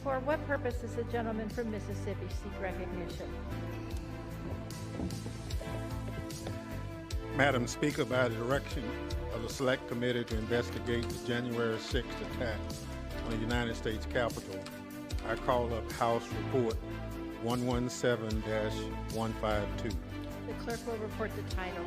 For what purpose does the gentleman from Mississippi seek recognition? Madam Speaker, by the direction of the Select Committee to investigate the January 6th attack on the United States Capitol, I call up House Report 117-152. The clerk will report the title.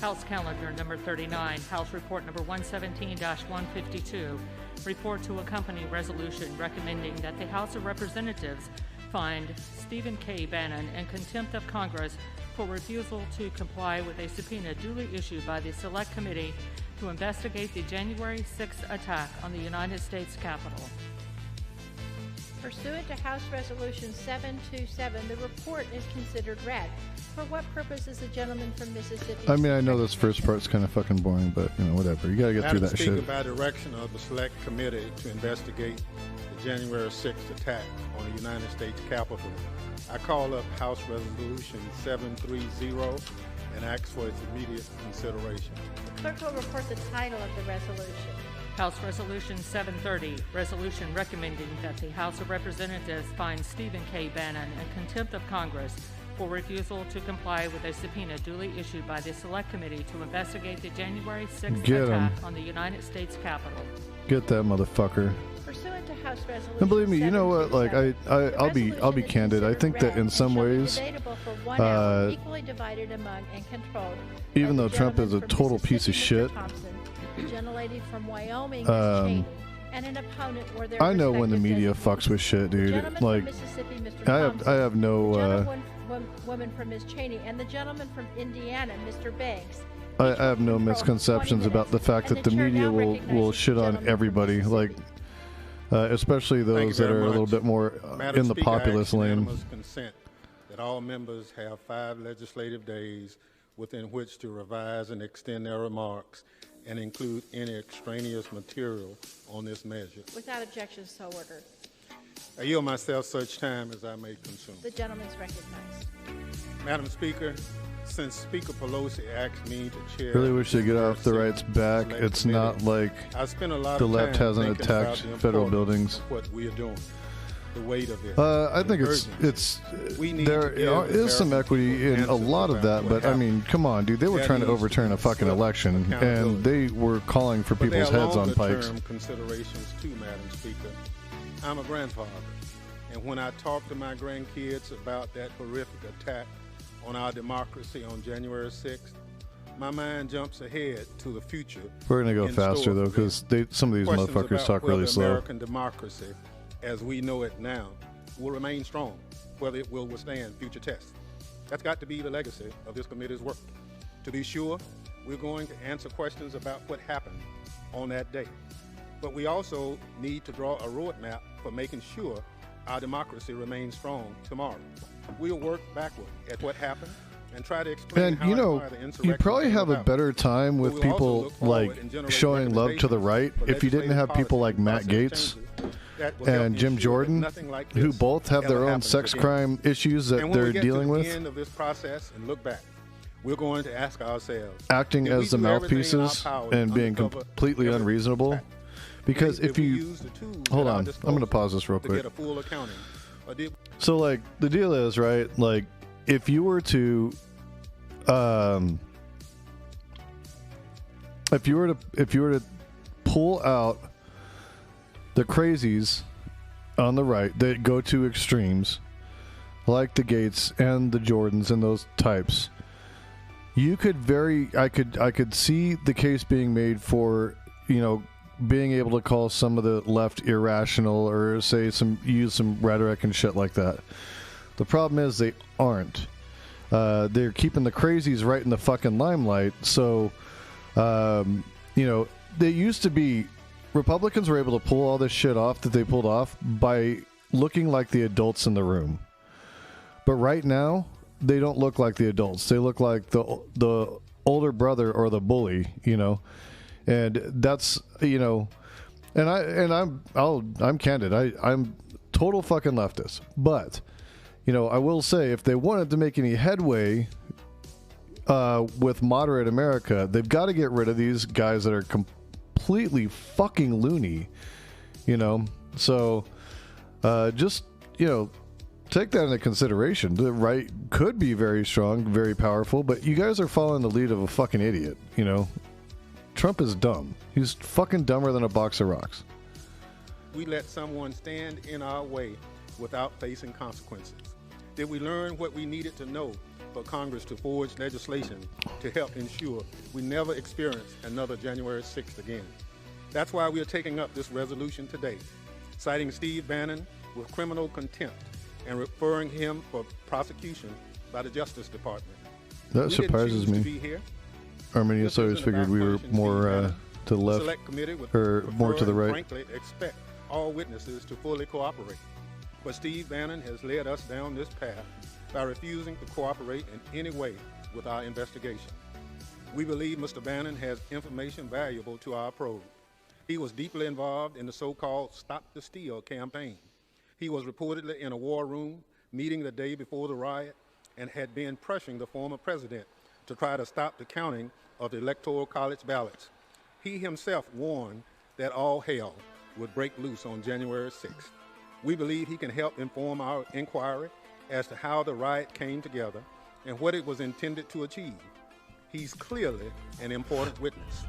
House Calendar number 39, House Report number 117-152, report to accompany resolution recommending that the House of Representatives find Stephen K. Bannon in contempt of Congress for refusal to comply with a subpoena duly issued by the Select Committee to investigate the January 6th attack on the United States Capitol. Pursuant to House Resolution 727, the report is considered read. For what purpose is the gentleman from Mississippi? I mean, I know this first part's kind of fucking boring, but, you know, whatever. You gotta get through that Speaker, shit. by direction of the Select Committee to investigate the January 6th attack on the United States Capitol, I call up House Resolution 730 and ask for its immediate consideration. The clerk will report the title of the resolution. House Resolution 730, resolution recommending that the House of Representatives find Stephen K. Bannon in contempt of Congress for refusal to comply with a subpoena duly issued by the Select Committee to investigate the January 6th attack on the United States Capitol. Get that motherfucker. Pursuant to House Resolution And believe me, you know what? Like I'll be candid. I think that in some ways, equally divided among and controlled even though Trump is a total piece of shit, the gentlelady from Wyoming, Ms. Cheney, and an opponent or their I know when the respective media designations. fucks with shit, dude. The gentleman Like, from Mississippi, Mr. I Thompson, have no. the woman from Ms. Cheney, and the gentleman from Indiana, Mr. Banks. I have no misconceptions about the fact that the media will shit on everybody, like especially those that are a little bit more in the populist lane. Consent that all members have 5 legislative days within which to revise and extend their remarks and include any extraneous material on this measure. Without objection, so ordered. I yield myself such time as I may consume. The gentleman is recognized. Madam Speaker, since Speaker Pelosi asked me to chair... Really wish they get off the right's back. It's not like the left hasn't attacked federal buildings. What we are doing, the weight of it. I think there is some equity in a lot of that, but I mean, come on, dude. They were trying to overturn a fucking election, and they were calling for people's heads on pikes. Considerations too, Madam Speaker. I'm a grandfather, and when I talk to my grandkids about that horrific attack on our democracy on January 6th, my mind jumps ahead to the future. We're gonna go faster though, because some of these motherfuckers talk really slow. American democracy, as we know it now, will remain strong, whether it will withstand future tests. That's got to be the legacy of this committee's work. To be sure, we're going to answer questions about what happened on that day. But we also need to draw a roadmap for making sure our democracy remains strong tomorrow. We'll work backward at what happened and try to explain how the insurrection you'd probably have a about. better time with people like showing love to the right if you didn't have people like Matt Gaetz and Jim Jordan, who both have their own sex crime issues that they're dealing with. At the end of this process and look back, we're going to ask ourselves, acting as the mouthpieces and being completely unreasonable. Because if you hold on, I'm going to pause this real quick. So, like, the deal is, right? Like, if you were to, if you were to pull out the crazies on the right that go to extremes, like the Gates and the Jordans and those types, you could I could see the case being made for, you know, being able to call some of the left irrational or say use some rhetoric and shit like that. The problem is they aren't. They're keeping the crazies right in the fucking limelight. So, you know, they used to be, Republicans were able to pull all this shit off that they pulled off by looking like the adults in the room. But right now, they don't look like the adults. They look like the older brother or the bully, you know. And that's, you know, and I'm candid. I'm total fucking leftist. But, you know, I will say if they wanted to make any headway with moderate America, they've got to get rid of these guys that are completely fucking loony, you know. So Just, take that into consideration. The right could be very strong, very powerful, but you guys are following the lead of a fucking idiot, Trump is dumb. He's fucking dumber than a box of rocks. We let someone stand in our way without facing consequences? Did we learn what we needed to know for Congress to forge legislation to help ensure we never experience another January 6th again? That's why we are taking up this resolution today, citing Steve Bannon with criminal contempt and referring him for prosecution by the Justice Department. That surprises me. To be here. Arminius always figured we were more to the left or more to the right. Frankly, expect all witnesses to fully cooperate. But Steve Bannon has led us down this path by refusing to cooperate in any way with our investigation. We believe Mr. Bannon has information valuable to our probe. He was deeply involved in the so-called Stop the Steal campaign. He was reportedly in a war room meeting the day before the riot and had been pressuring the former president to try to stop the counting of the Electoral College ballots. He himself warned that all hell would break loose on January 6th. We believe he can help inform our inquiry as to how the riot came together and what it was intended to achieve. He's clearly an important witness.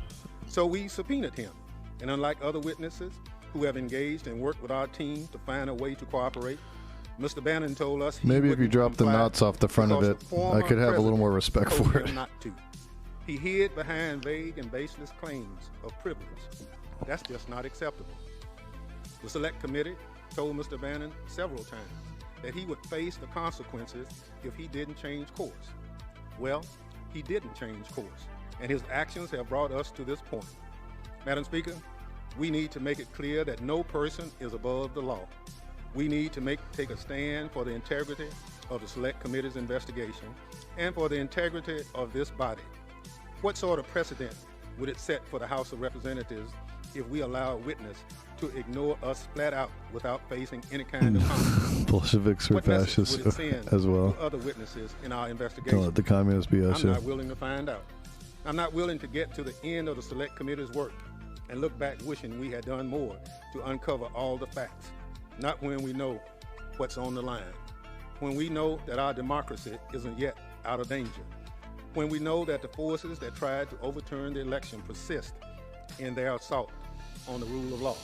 So we subpoenaed him, and unlike other witnesses who have engaged and worked with our team to find a way to cooperate, Mr. Bannon told us maybe if you drop the knots off the front of it, I could have a little more respect for it. Not to. He hid behind vague and baseless claims of privilege. That's just not acceptable. The Select Committee told Mr. Bannon several times that he would face the consequences if he didn't change course. Well, he didn't change course, and his actions have brought us to this point. Madam Speaker, we need to make it clear that no person is above the law. We need to take a stand for the integrity of the Select Committee's investigation and for the integrity of this body. What sort of precedent would it set for the House of Representatives if we allow a witness to ignore us flat out without facing any kind of consequence? Bolsheviks are fascists as well. To other witnesses in our investigation? Don't let the communists be us. I'm not willing to find out. I'm not willing to get to the end of the Select Committee's work and look back wishing we had done more to uncover all the facts. Not when we know what's on the line. When we know that our democracy isn't yet out of danger. When we know that the forces that tried to overturn the election persist in their assault on the rule of law.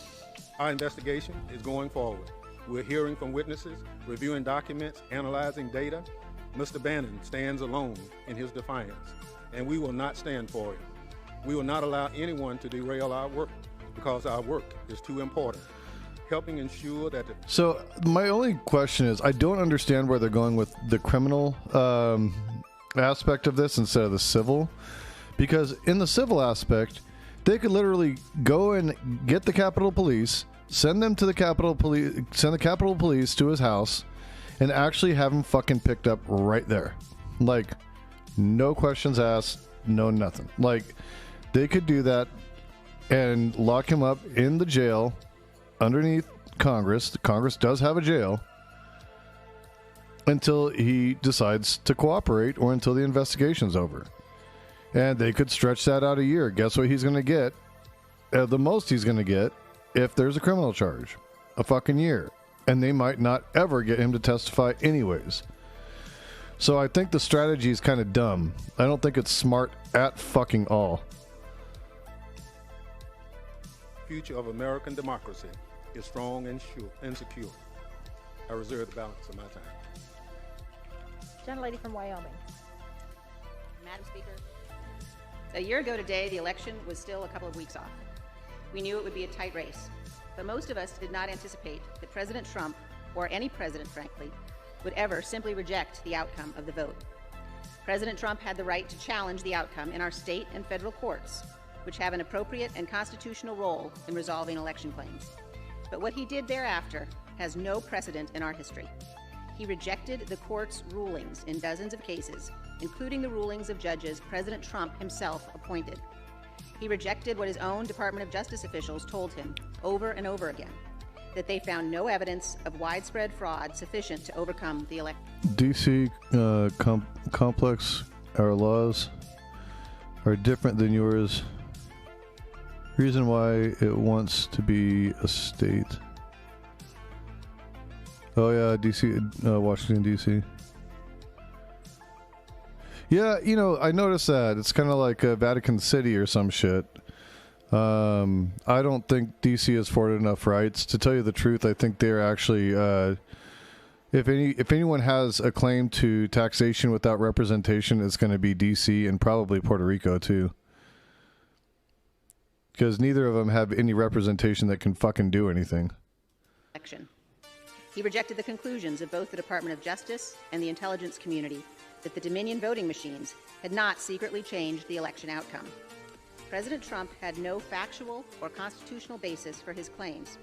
Our investigation is going forward. We're hearing from witnesses, reviewing documents, analyzing data. Mr. Bannon stands alone in his defiance, and we will not stand for it. We will not allow anyone to derail our work because our work is too important. Helping ensure that So my only question is, I don't understand where they're going with the criminal aspect of this instead of the civil, because in the civil aspect, they could literally go and get the Capitol Police, send them to the Capitol Police, send the Capitol Police to his house, and actually have him fucking picked up right there. Like, no questions asked, no nothing. Like, they could do that and lock him up in the jail underneath Congress. Congress does have a jail until he decides to cooperate or until the investigation's over. And they could stretch that out a year. Guess what he's going to get? The most he's going to get, if there's a criminal charge, a fucking year. And they might not ever get him to testify anyways. So I think the strategy is kind of dumb. I don't think it's smart at fucking all. Future of American democracy is strong and secure. I reserve the balance of my time. Gentlelady from Wyoming. Madam Speaker, a year ago today, the election was still a couple of weeks off. We knew it would be a tight race, but most of us did not anticipate that President Trump, or any president, frankly, would ever simply reject the outcome of the vote. President Trump had the right to challenge the outcome in our state and federal courts, which have an appropriate and constitutional role in resolving election claims. But what he did thereafter has no precedent in our history. He rejected the court's rulings in dozens of cases, including the rulings of judges President Trump himself appointed. He rejected what his own Department of Justice officials told him over and over again, that they found no evidence of widespread fraud sufficient to overcome the election. DC complex, our laws are different than yours. Reason why it wants to be a state. Oh yeah, DC, Washington DC. Yeah, you know, I noticed that it's kind of like Vatican City or some shit. I don't think DC has afforded enough rights. To tell you the truth, I think they're actually, if anyone has a claim to taxation without representation, it's going to be DC and probably Puerto Rico too. Because neither of them have any representation that can fucking do anything. He rejected the conclusions of both the Department of Justice and the intelligence community that the Dominion voting machines had not secretly changed the election outcome. President Trump had no factual or constitutional basis for his claims,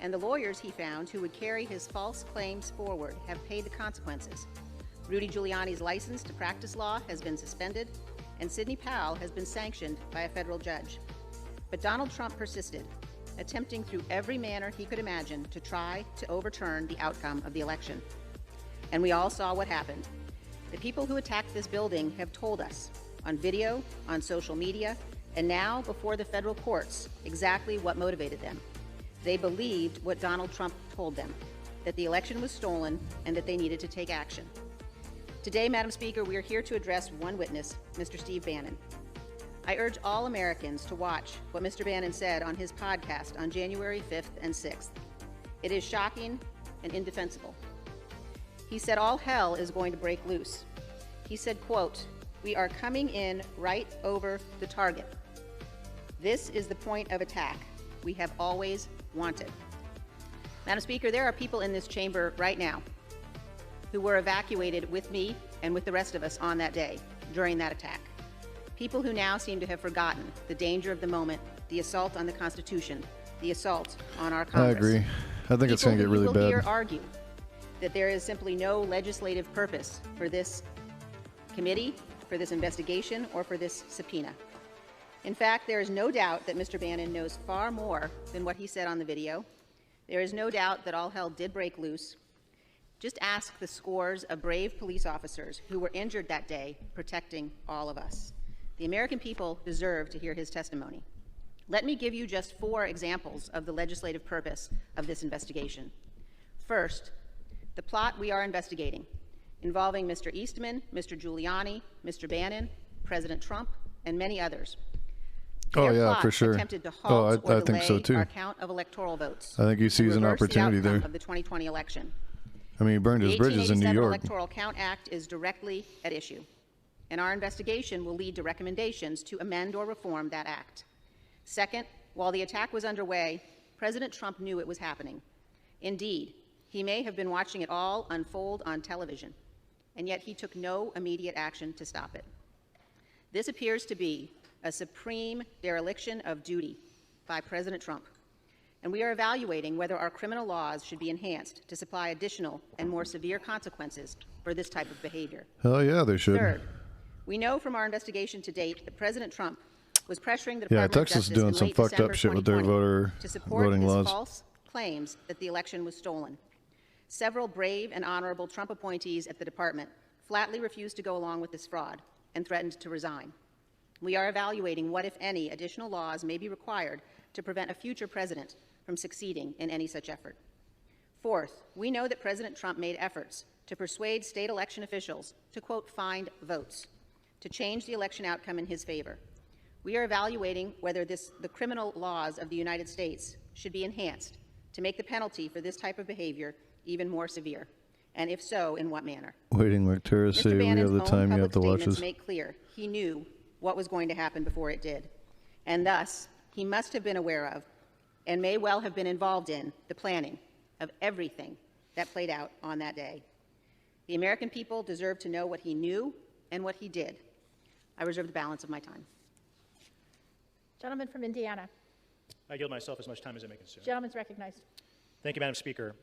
and the lawyers he found who would carry his false claims forward have paid the consequences. Rudy Giuliani's license to practice law has been suspended, and Sidney Powell has been sanctioned by a federal judge. But Donald Trump persisted, attempting through every manner he could imagine to try to overturn the outcome of the election. And we all saw what happened. The people who attacked this building have told us, on video, on social media, and now before the federal courts, exactly what motivated them. They believed what Donald Trump told them, that the election was stolen and that they needed to take action. Today, Madam Speaker, we are here to address one witness, Mr. Steve Bannon. I urge all Americans to watch what Mr. Bannon said on his podcast on January 5th and 6th. It is shocking and indefensible. He said all hell is going to break loose. He said, quote, "We are coming in right over the target. This is the point of attack we have always wanted." Madam Speaker, there are people in this chamber right now who were evacuated with me and with the rest of us on that day during that attack. People who now seem to have forgotten the danger of the moment, the assault on the Constitution, the assault on our Congress. I agree. I think it's going to get really bad. People here argue that there is simply no legislative purpose for this committee, for this investigation, or for this subpoena. In fact, there is no doubt that Mr. Bannon knows far more than what he said on the video. There is no doubt that all hell did break loose. Just ask the scores of brave police officers who were injured that day protecting all of us. The American people deserve to hear his testimony. Let me give you just 4 examples of the legislative purpose of this investigation. First, the plot we are investigating, involving Mr. Eastman, Mr. Giuliani, Mr. Bannon, President Trump, and many others. Oh, Their yeah, plot for sure. attempted to halt I or think so, delay too. our count of electoral votes. I think he sees and an reverse the opportunity outcome there. of the 2020 election. I mean, he burned his bridges in New 1887 York. Electoral Count Act is directly at issue, and our investigation will lead to recommendations to amend or reform that act. Second, while the attack was underway, President Trump knew it was happening. Indeed, he may have been watching it all unfold on television, and yet he took no immediate action to stop it. This appears to be a supreme dereliction of duty by President Trump, and we are evaluating whether our criminal laws should be enhanced to supply additional and more severe consequences for this type of behavior. Hell yeah, they should. Third, we know from our investigation to date that President Trump was pressuring the Yeah, Department of Texas is Justice doing in some late fucked December up shit with their 2020 to support voting his laws. false claims that the election was stolen. Several brave and honorable Trump appointees at the department flatly refused to go along with this fraud and threatened to resign. We are evaluating what, if any, additional laws may be required to prevent a future president from succeeding in any such effort. Fourth, we know that President Trump made efforts to persuade state election officials to, quote, find votes, to change the election outcome in his favor. We are evaluating whether the criminal laws of the United States should be enhanced to make the penalty for this type of behavior even more severe, and if so, in what manner. Waiting like terrorists say, Mr. we have Bannon's the own time, you have public to watch statements us. make clear he knew what was going to happen before it did, and thus he must have been aware of and may well have been involved in the planning of everything that played out on that day. The American people deserve to know what he knew and what he did. I reserve the balance of my time. Gentleman from Indiana. I yield myself as much time as I may consume. Gentleman's recognized. Thank you, Madam Speaker.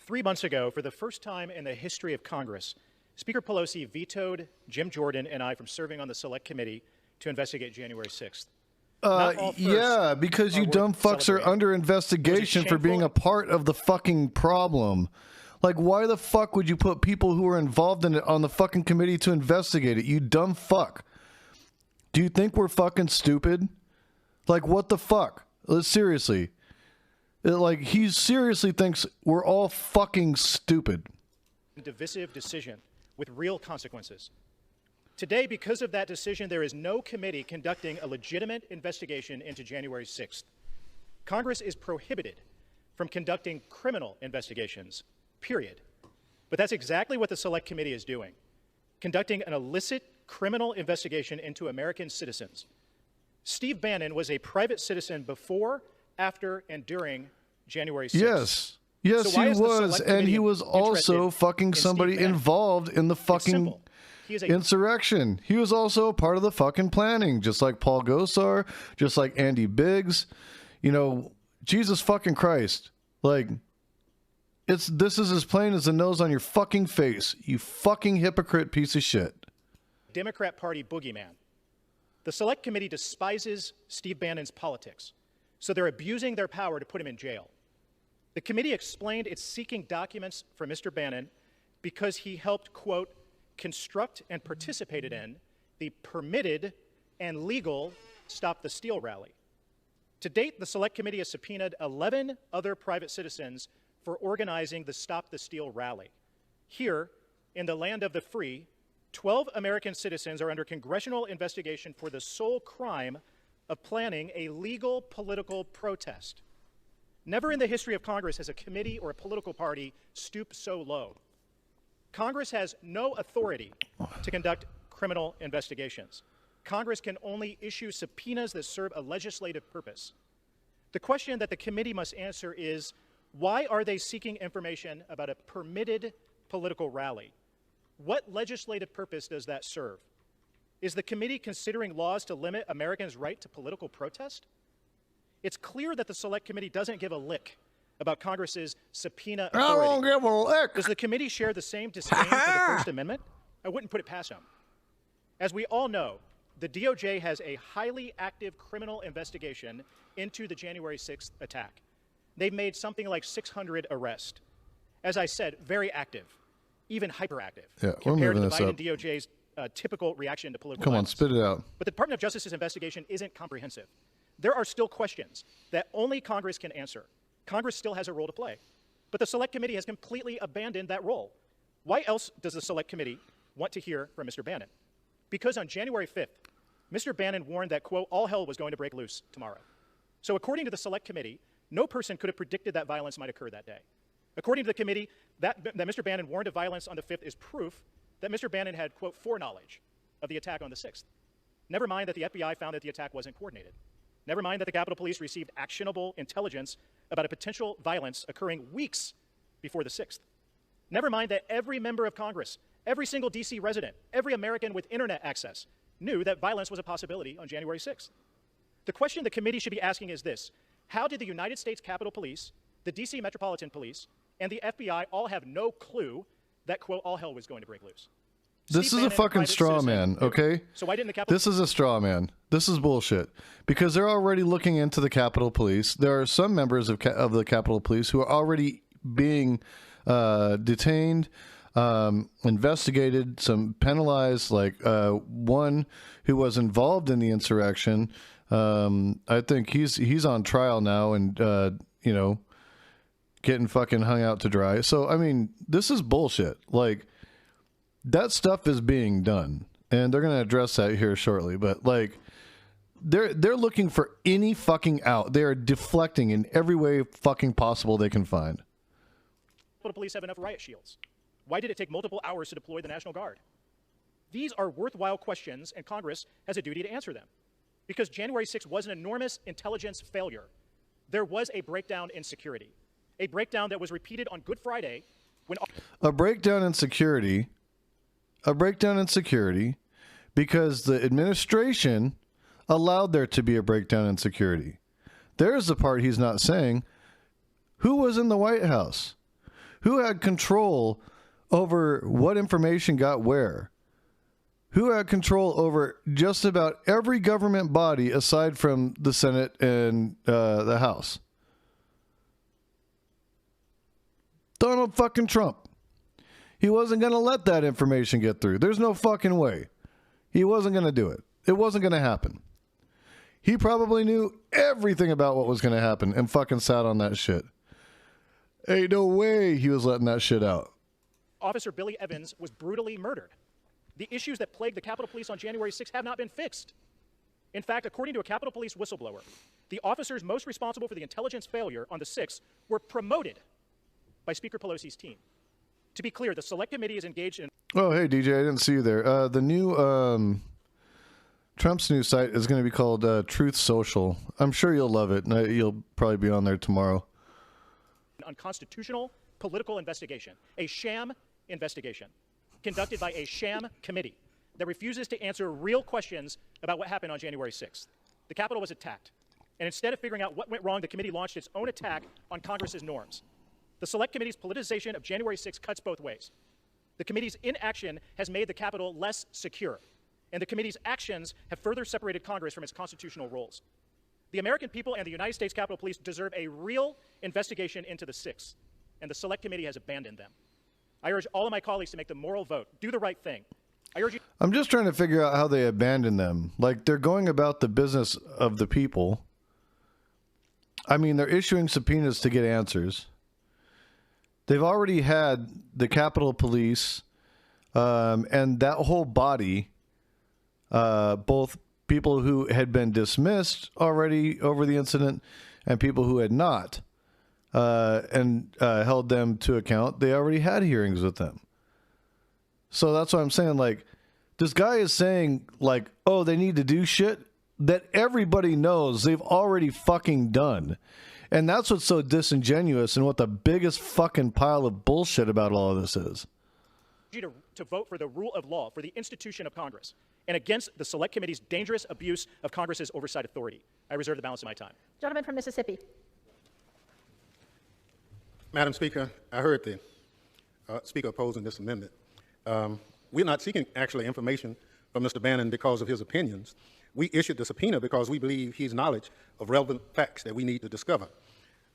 3 months ago, for the first time in the history of Congress, Speaker Pelosi vetoed Jim Jordan and I from serving on the Select Committee to investigate January 6th. Yeah, because you dumb fucks are under investigation for being a part of the fucking problem. Like, why the fuck would you put people who are involved in it on the fucking committee to investigate it? You dumb fuck. Do you think we're fucking stupid? Like, what the fuck? Seriously. Like, he seriously thinks we're all fucking stupid. Divisive decision with real consequences. Today, because of that decision, there is no committee conducting a legitimate investigation into January 6th. Congress is prohibited from conducting criminal investigations, period. But that's exactly what the Select Committee is doing, conducting an illicit criminal investigation into American citizens. Steve Bannon was a private citizen before, after, and during January 6th. Yes. Yes, So he was. And he was also fucking somebody involved in the fucking insurrection. He was also a part of the fucking planning, just like Paul Gosar, just like Andy Biggs. You know, Jesus fucking Christ. Like, this is as plain as the nose on your fucking face, you fucking hypocrite piece of shit. Democrat Party boogeyman. The Select Committee despises Steve Bannon's politics, so they're abusing their power to put him in jail. The committee explained it's seeking documents for Mr. Bannon because he helped, quote, construct and participated in the permitted and legal Stop the Steal rally. To date, the Select Committee has subpoenaed 11 other private citizens for organizing the Stop the Steal rally. Here, in the land of the free, 12 American citizens are under congressional investigation for the sole crime of planning a legal political protest. Never in the history of Congress has a committee or a political party stooped so low. Congress has no authority to conduct criminal investigations. Congress can only issue subpoenas that serve a legislative purpose. The question that the committee must answer is, why are they seeking information about a permitted political rally? What legislative purpose does that serve? Is the committee considering laws to limit Americans' right to political protest? It's clear that the Select Committee doesn't give a lick about Congress's subpoena authority. I don't give a lick. Does the committee share the same disdain for the First Amendment? I wouldn't put it past them. As we all know, the DOJ has a highly active criminal investigation into the January 6th attack. They've made something like 600 arrests. As I said, very active, even hyperactive, compared to the Biden DOJ's typical reaction to political violence. Come on, spit it out. But the Department of Justice's investigation isn't comprehensive. There are still questions that only Congress can answer. Congress still has a role to play. But the Select Committee has completely abandoned that role. Why else does the Select Committee want to hear from Mr. Bannon? Because on January 5th, Mr. Bannon warned that, quote, all hell was going to break loose tomorrow. So according to the Select Committee, no person could have predicted that violence might occur that day. According to the committee, that Mr. Bannon warned of violence on the 5th is proof that Mr. Bannon had, quote, foreknowledge of the attack on the 6th. Never mind that the FBI found that the attack wasn't coordinated. Never mind that the Capitol Police received actionable intelligence about a potential violence occurring weeks before the 6th. Never mind that every member of Congress, every single DC resident, every American with internet access knew that violence was a possibility on January 6th. The question the committee should be asking is this: how did the United States Capitol Police, the DC Metropolitan Police, and the FBI all have no clue that, quote, all hell was going to break loose? This is a fucking straw man, okay? So why didn't the Capitol... This is a straw man. This is bullshit. Because they're already looking into the Capitol Police. There are some members of the Capitol Police who are already being detained, investigated, some penalized, like one who was involved in the insurrection. I think he's on trial now and, you know, getting fucking hung out to dry. So, I mean, this is bullshit. Like, that stuff is being done, and they're going to address that here shortly. But like, they're looking for any fucking out. They are deflecting in every way fucking possible they can find. The police have enough riot shields. Why did it take multiple hours to deploy the National Guard? These are worthwhile questions, and Congress has a duty to answer them. Because January 6th was an enormous intelligence failure. There was a breakdown in security, a breakdown that was repeated on Good Friday when a breakdown in security. A breakdown in security because the administration allowed there to be a breakdown in security. There's the part he's not saying. Who was in the White House? Who had control over what information got where? Who had control over just about every government body aside from the Senate and the House? Donald fucking Trump. He wasn't going to let that information get through. There's no fucking way. He wasn't going to do it. It wasn't going to happen. He probably knew everything about what was going to happen and fucking sat on that shit. Ain't no way he was letting that shit out. Officer Billy Evans was brutally murdered. The issues that plagued the Capitol Police on January 6th have not been fixed. In fact, according to a Capitol Police whistleblower, the officers most responsible for the intelligence failure on the 6th were promoted by Speaker Pelosi's team. To be clear, the Select Committee is engaged in... Oh, hey, DJ, I didn't see you there. The new... Trump's new site is going to be called Truth Social. I'm sure you'll love it. You'll probably be on there tomorrow. Unconstitutional political investigation, a sham investigation conducted by a sham committee that refuses to answer real questions about what happened on January 6th. The Capitol was attacked, and instead of figuring out what went wrong, the committee launched its own attack on Congress's norms. The Select Committee's politicization of January 6th cuts both ways. The committee's inaction has made the Capitol less secure, and the committee's actions have further separated Congress from its constitutional roles. The American people and the United States Capitol Police deserve a real investigation into the 6th, and the Select Committee has abandoned them. I urge all of my colleagues to make the moral vote. Do the right thing. I urge you... I'm just trying to figure out how they abandoned them. Like, they're going about the business of the people. I mean, they're issuing subpoenas to get answers. They've already had the Capitol Police and that whole body, both people who had been dismissed already over the incident and people who had not, and held them to account. They already had hearings with them. So that's what I'm saying. Like, this guy is saying, like, oh, they need to do shit that everybody knows they've already fucking done. And that's what's so disingenuous and what the biggest fucking pile of bullshit about all of this is. To vote for the rule of law, for the institution of Congress, and against the Select Committee's dangerous abuse of Congress's oversight authority. I reserve the balance of my time. Gentleman from Mississippi. Madam Speaker, I heard the Speaker opposing this amendment. We're not seeking actually information from Mr. Bannon because of his opinions. We issued the subpoena because we believe he's knowledge of relevant facts that we need to discover.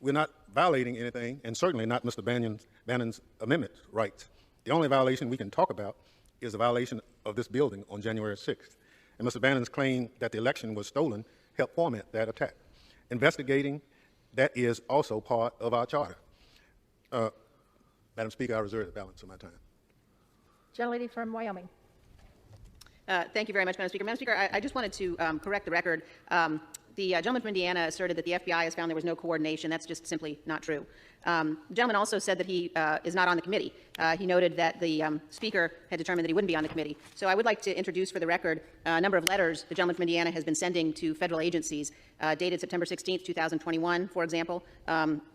We're not violating anything, and certainly not Mr. Bannon's amendment rights. The only violation we can talk about is a violation of this building on January 6th. And Mr. Bannon's claim that the election was stolen helped foment that attack. Investigating that is also part of our charter. Madam Speaker, I reserve the balance of my time. Gentlelady from Wyoming. Thank you very much, Madam Speaker. Madam Speaker, I just wanted to correct the record. The gentleman from Indiana asserted that the FBI has found there was no coordination. That's just simply not true. The gentleman also said that he is not on the committee. He noted that the Speaker had determined that he wouldn't be on the committee. So I would like to introduce for the record a number of letters the gentleman from Indiana has been sending to federal agencies, dated September 16th, 2021, for example,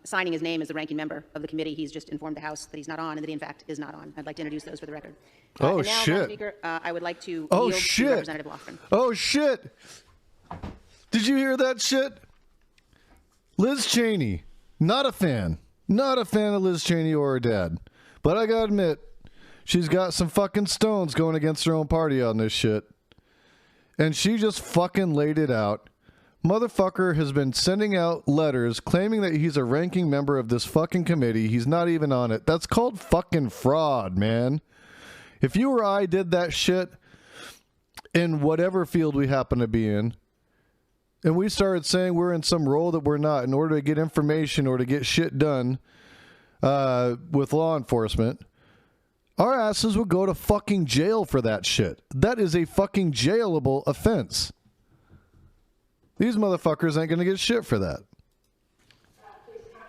signing his name as the ranking member of the committee. He's just informed the House that he's not on and that he, in fact, is not on. I'd like to introduce those for the record. Oh, and now, shit. Madam Speaker, I would like to yield to Representative Lofgren. Oh, shit. Did you hear that shit? Liz Cheney, not a fan. Not a fan of Liz Cheney or her dad. But I gotta admit, she's got some fucking stones going against her own party on this shit. And she just fucking laid it out. Motherfucker has been sending out letters claiming that he's a ranking member of this fucking committee. He's not even on it. That's called fucking fraud, man. If you or I did that shit in whatever field we happen to be in, and we started saying we're in some role that we're not in order to get information or to get shit done with law enforcement, our asses would go to fucking jail for that shit. That is a fucking jailable offense. These motherfuckers ain't going to get shit for that.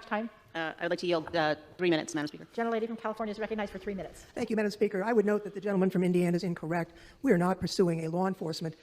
Time. I'd like to yield 3 minutes, Madam Speaker. Gentlelady from California is recognized for 3 minutes. Thank you, Madam Speaker. I would note that the gentleman from Indiana is incorrect. We are not pursuing a law enforcement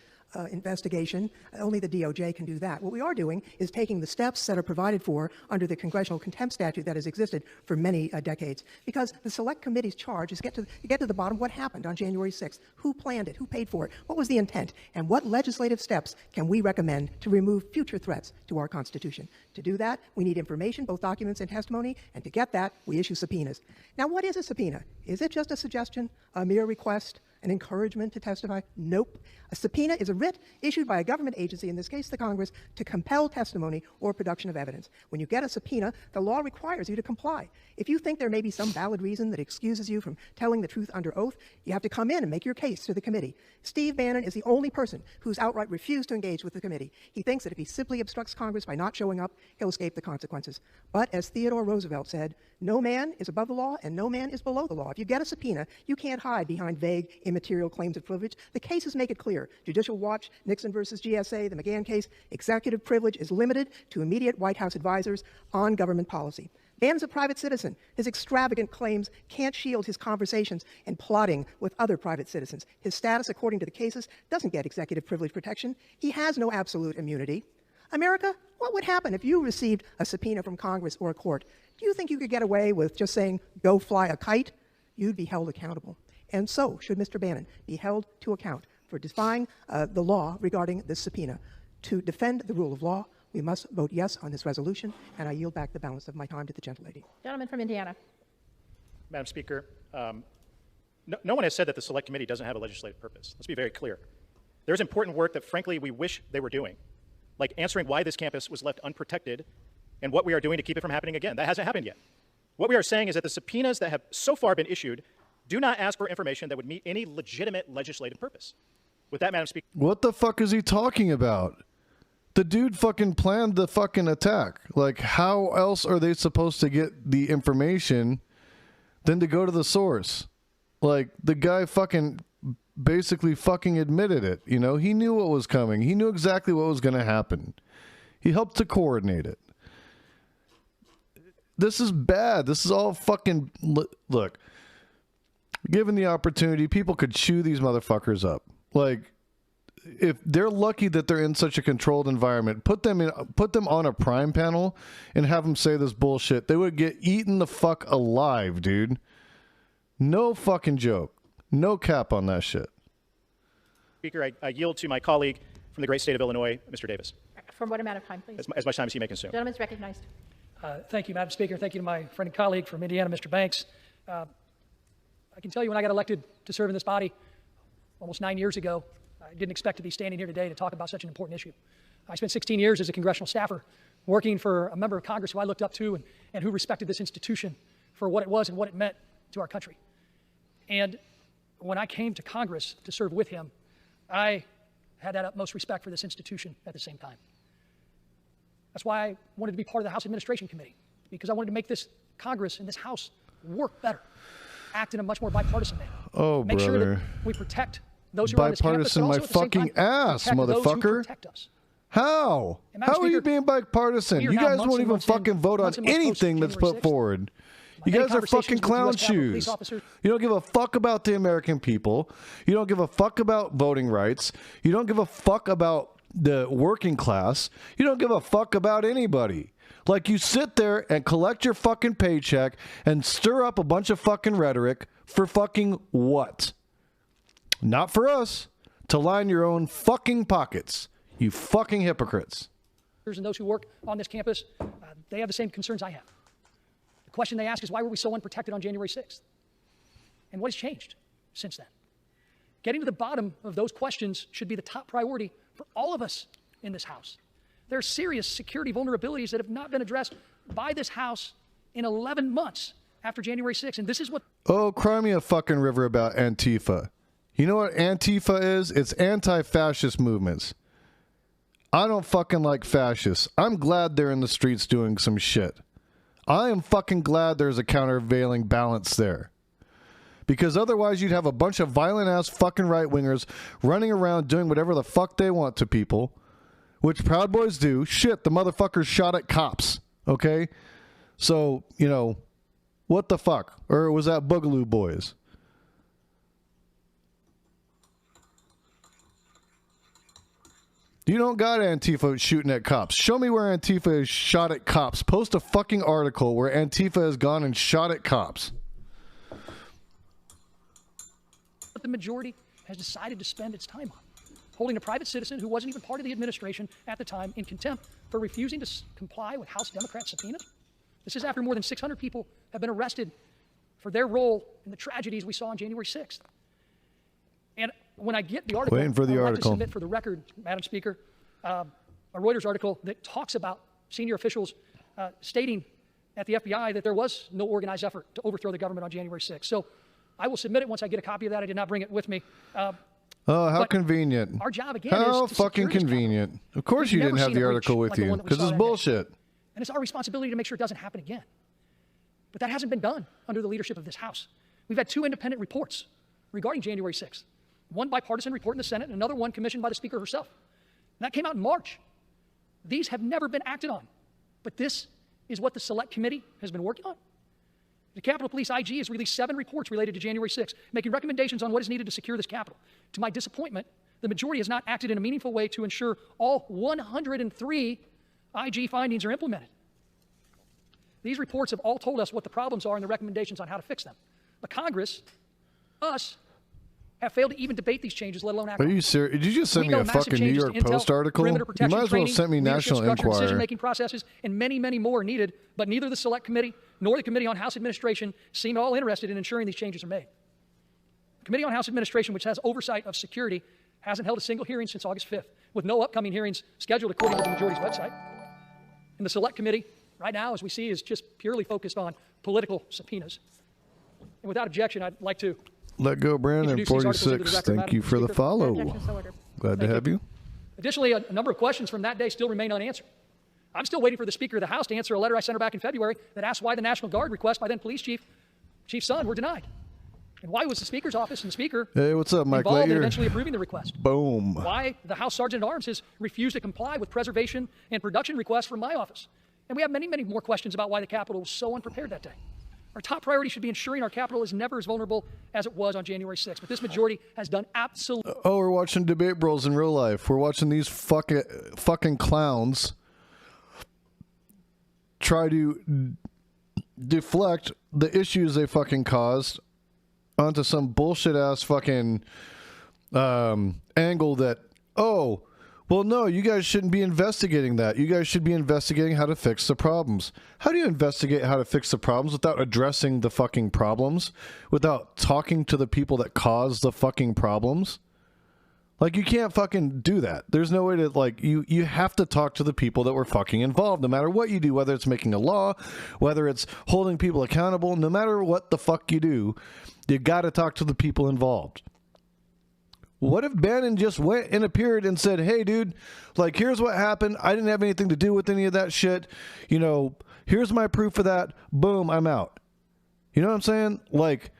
investigation. Only the DOJ can do that. What we are doing is taking the steps that are provided for under the Congressional Contempt statute that has existed for many decades. Because the Select Committee's charge is to get to the bottom of what happened on January 6th. Who planned it? Who paid for it? What was the intent? And what legislative steps can we recommend to remove future threats to our Constitution? To do that, we need information, both documents and testimony, and to get that, we issue subpoenas. Now, what is a subpoena? Is it just a suggestion, a mere request? An encouragement to testify? Nope. A subpoena is a writ issued by a government agency, in this case the Congress, to compel testimony or production of evidence. When you get a subpoena, the law requires you to comply. If you think there may be some valid reason that excuses you from telling the truth under oath, you have to come in and make your case to the committee. Steve Bannon is the only person who's outright refused to engage with the committee. He thinks that if he simply obstructs Congress by not showing up, he'll escape the consequences. But as Theodore Roosevelt said, no man is above the law and no man is below the law. If you get a subpoena, you can't hide behind vague, immaterial claims of privilege. The cases make it clear. Judicial Watch, Nixon versus GSA, the McGahn case, executive privilege is limited to immediate White House advisors on government policy. Bannon's a private citizen. His extravagant claims can't shield his conversations and plotting with other private citizens. His status, according to the cases, doesn't get executive privilege protection. He has no absolute immunity. America, what would happen if you received a subpoena from Congress or a court? Do you think you could get away with just saying, go fly a kite? You'd be held accountable. And so should Mr. Bannon be held to account for defying the law regarding this subpoena. To defend the rule of law, we must vote yes on this resolution, and I yield back the balance of my time to the gentlelady. Gentleman from Indiana. Madam Speaker, no one has said that the Select Committee doesn't have a legislative purpose. Let's be very clear. There's important work that, frankly, we wish they were doing, like answering why this campus was left unprotected and what we are doing to keep it from happening again. That hasn't happened yet. What we are saying is that the subpoenas that have so far been issued do not ask for information that would meet any legitimate legislative purpose. With that, Madam Speaker. What the fuck is he talking about? The dude fucking planned the fucking attack. Like, how else are they supposed to get the information than to go to the source? Like, the guy fucking basically fucking admitted it. You know, he knew what was coming. He knew exactly what was going to happen. He helped to coordinate it. This is bad. This is all fucking... Look, given the opportunity, people could chew these motherfuckers up. Like, if they're lucky that they're in such a controlled environment, put them on a prime panel and have them say this bullshit. They would get eaten the fuck alive, dude. No fucking joke. No cap on that shit. Speaker, I yield to my colleague from the great state of Illinois, Mr. Davis. From what amount of time, please? As much time as he may consume. Gentleman's recognized. Thank you, Madam Speaker. Thank you to my friend and colleague from Indiana, Mr. Banks. I can tell you when I got elected to serve in this body almost 9 years ago, I didn't expect to be standing here today to talk about such an important issue. I spent 16 years as a congressional staffer working for a member of Congress who I looked up to and who respected this institution for what it was and what it meant to our country. And when I came to Congress to serve with him, I had that utmost respect for this institution at the same time. That's why I wanted to be part of the House Administration Committee, because I wanted to make this Congress and this House work better, act in a much more bipartisan manner. Oh, make brother. sure that we protect those who are on this campus, but Bipartisan also my at the same fucking time, ass, protect those who motherfucker. protect us. How? And Madam How are you Speaker, being bipartisan? we are You now guys months won't and even months in- fucking vote on months and months anything that's post put January 6th. forward. You many guys are fucking conversations with clown U.S. Capitol Police shoes. officers. You don't give a fuck about the American people. You don't give a fuck about voting rights. You don't give a fuck about the working class. You don't give a fuck about anybody. Like, you sit there and collect your fucking paycheck and stir up a bunch of fucking rhetoric for fucking what? Not for us. To line your own fucking pockets. You fucking hypocrites. And those who work on this campus, they have the same concerns I have. The question they ask is, why were we so unprotected on January 6th? And what has changed since then? Getting to the bottom of those questions should be the top priority for all of us in this House. There are serious security vulnerabilities that have not been addressed by this House in 11 months after January 6th, and this is what... Oh, cry me a fucking river about Antifa. You know what Antifa is? It's anti-fascist movements. I don't fucking like fascists. I'm glad they're in the streets doing some shit. I am fucking glad there's a countervailing balance there. Because otherwise you'd have a bunch of violent-ass fucking right-wingers running around doing whatever the fuck they want to people, which Proud Boys do. Shit, the motherfuckers shot at cops, okay? So, you know, what the fuck? Or was that Boogaloo Boys? You don't got Antifa shooting at cops. Show me where Antifa has shot at cops. Post a fucking article where Antifa has gone and shot at cops. the majority has decided to spend its time on, holding a private citizen who wasn't even part of the administration at the time in contempt for refusing to comply with House Democrat subpoenas. This is after more than 600 people have been arrested for their role in the tragedies we saw on January 6th. And when I get the article, Waiting for the I'd like article. to submit for the record, Madam Speaker, a Reuters article that talks about senior officials stating at the FBI that there was no organized effort to overthrow the government on January 6th. So I will submit it once I get a copy of that. I did not bring it with me. Oh, how But convenient. our job, again, How is to fucking secure this convenient. capital. Of course We've you never didn't have seen the a breach article with like the you, one that we because saw it's that day. bullshit. And it's our responsibility to make sure it doesn't happen again. But that hasn't been done under the leadership of this House. We've had 2 independent reports regarding January 6th. One bipartisan report in the Senate and another one commissioned by the Speaker herself. And that came out in March. These have never been acted on. But this is what the Select Committee has been working on. The Capitol Police IG has released 7 reports related to January 6th, making recommendations on what is needed to secure this Capitol. To my disappointment, the majority has not acted in a meaningful way to ensure all 103 IG findings are implemented. These reports have all told us what the problems are and the recommendations on how to fix them. But Congress, us, have failed to even debate these changes, let alone act Are on them. you serious? Did you just send We me know a massive fucking New changes York to intel, Post article? perimeter You protection might as well training, send me leadership National structure, Enquirer. decision-making processes, and many, many more are needed, but neither the Select Committee nor the Committee on House Administration seem at all interested in ensuring these changes are made. The Committee on House Administration, which has oversight of security, hasn't held a single hearing since August 5th, with no upcoming hearings scheduled according to the majority's website. And the Select Committee, right now, as we see, is just purely focused on political subpoenas. And without objection, I'd like to Let go, Brandon. introduce these articles into the 46. record, Thank Madam you for the Speaker. follow. Objection, so ordered. Glad to Thank have you. Additionally, a number of questions from that day still remain unanswered. I'm still waiting for the Speaker of the House to answer a letter I sent her back in February that asked why the National Guard request by then Police Chief Son were denied. And why was the Speaker's office and the Speaker Hey, what's up, Mike involved in Later? eventually approving the request? Boom. Why the House Sergeant at Arms has refused to comply with preservation and production requests from my office. And we have many, many more questions about why the Capitol was so unprepared that day. Our top priority should be ensuring our Capitol is never as vulnerable as it was on January 6th. But this majority has done absolutely Oh, we're watching Debate Bros in real life. We're watching these fucking clowns try to deflect the issues they fucking caused onto some bullshit ass fucking angle that, oh, well, no, you guys shouldn't be investigating that. You guys should be investigating how to fix the problems. How do you investigate how to fix the problems without addressing the fucking problems? Without talking to the people that caused the fucking problems? Like, you can't fucking do that. There's no way to, like, you have to talk to the people that were fucking involved, no matter what you do, whether it's making a law, whether it's holding people accountable, no matter what the fuck you do, you gotta talk to the people involved. What if Bannon just went and appeared and said, hey, dude, like, here's what happened. I didn't have anything to do with any of that shit. You know, here's my proof of that. Boom, I'm out. You know what I'm saying? Like,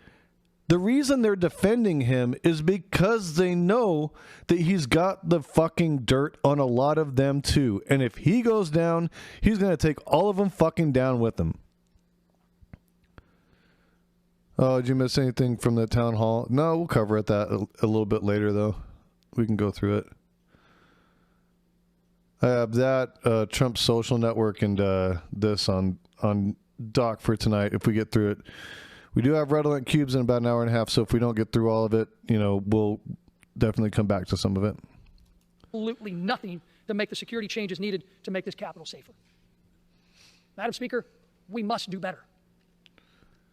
the reason they're defending him is because they know that he's got the fucking dirt on a lot of them too. And if he goes down, he's going to take all of them fucking down with him. Oh, did you miss anything from the town hall? No, we'll cover it that a little bit later, though. We can go through it. I have that, Trump's social network, and this on doc for tonight if we get through it. We do have redolent cubes in about an hour and a half, so if we don't get through all of it, you know, we'll definitely come back to some of it. absolutely nothing to make the security changes needed to make this Capitol safer. Madam Speaker, we must do better.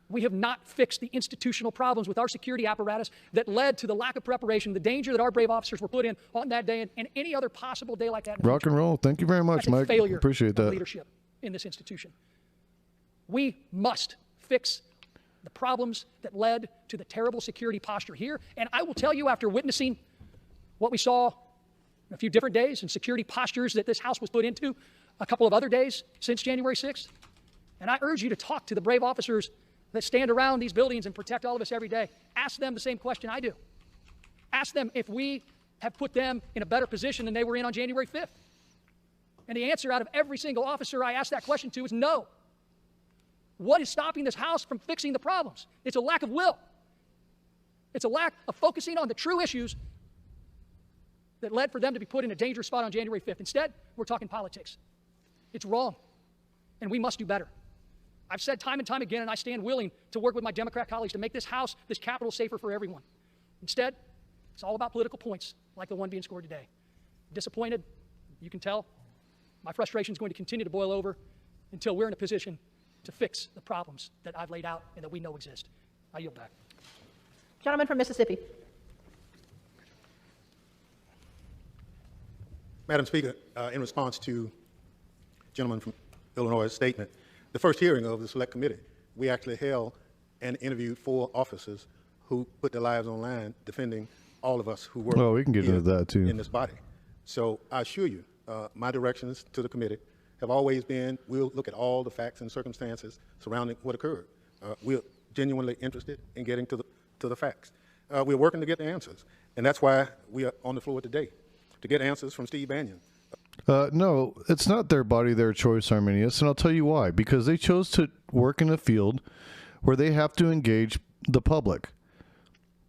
We have not fixed the institutional problems with our security apparatus that led to the lack of preparation, the danger that our brave officers were put in on that day and any other possible day like that in the Rock future. and roll. Thank you very much, That's a Mike. failure Appreciate of that. leadership in this institution. We must fix the problems that led to the terrible security posture here. And I will tell you, after witnessing what we saw in a few different days and security postures that this House was put into a couple of other days since January 6th, and I urge you to talk to the brave officers that stand around these buildings and protect all of us every day. Ask them the same question I do. Ask them if we have put them in a better position than they were in on January 5th. And the answer out of every single officer I ask that question to is no. What is stopping this House from fixing the problems? It's a lack of will. It's a lack of focusing on the true issues that led for them to be put in a dangerous spot on January 5th. Instead, we're talking politics. It's wrong, and we must do better. I've said time and time again, and I stand willing to work with my Democrat colleagues to make this House, this Capitol, safer for everyone. Instead, it's all about political points, like the one being scored today. Disappointed, you can tell. My frustration is going to continue to boil over until we're in a position to fix the problems that I've laid out and that we know exist. I yield back. Gentleman from Mississippi. Madam Speaker, in response to gentleman from Illinois' statement, the first hearing of the Select Committee, we actually held and interviewed 4 officers who put their lives on the line defending all of us who work we can get into that too in this body. So I assure you, my directions to the committee have always been, we'll look at all the facts and circumstances surrounding what occurred. We're genuinely interested in getting to the facts. We're working to get the answers, and that's why we are on the floor today, to get answers from Steve Bannon. No, it's not their body, their choice, Arminius, and I'll tell you why. Because they chose to work in a field where they have to engage the public.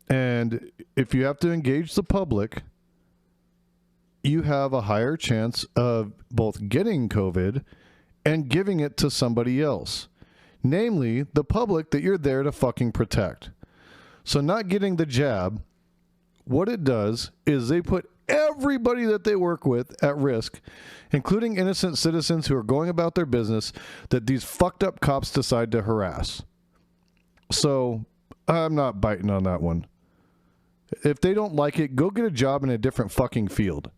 And if you have to engage the public, you have a higher chance of both getting COVID and giving it to somebody else. Namely, the public that you're there to fucking protect. So not getting the jab, what it does is they put everybody that they work with at risk, including innocent citizens who are going about their business that these fucked up cops decide to harass. So I'm not biting on that one. If they don't like it, go get a job in a different fucking field.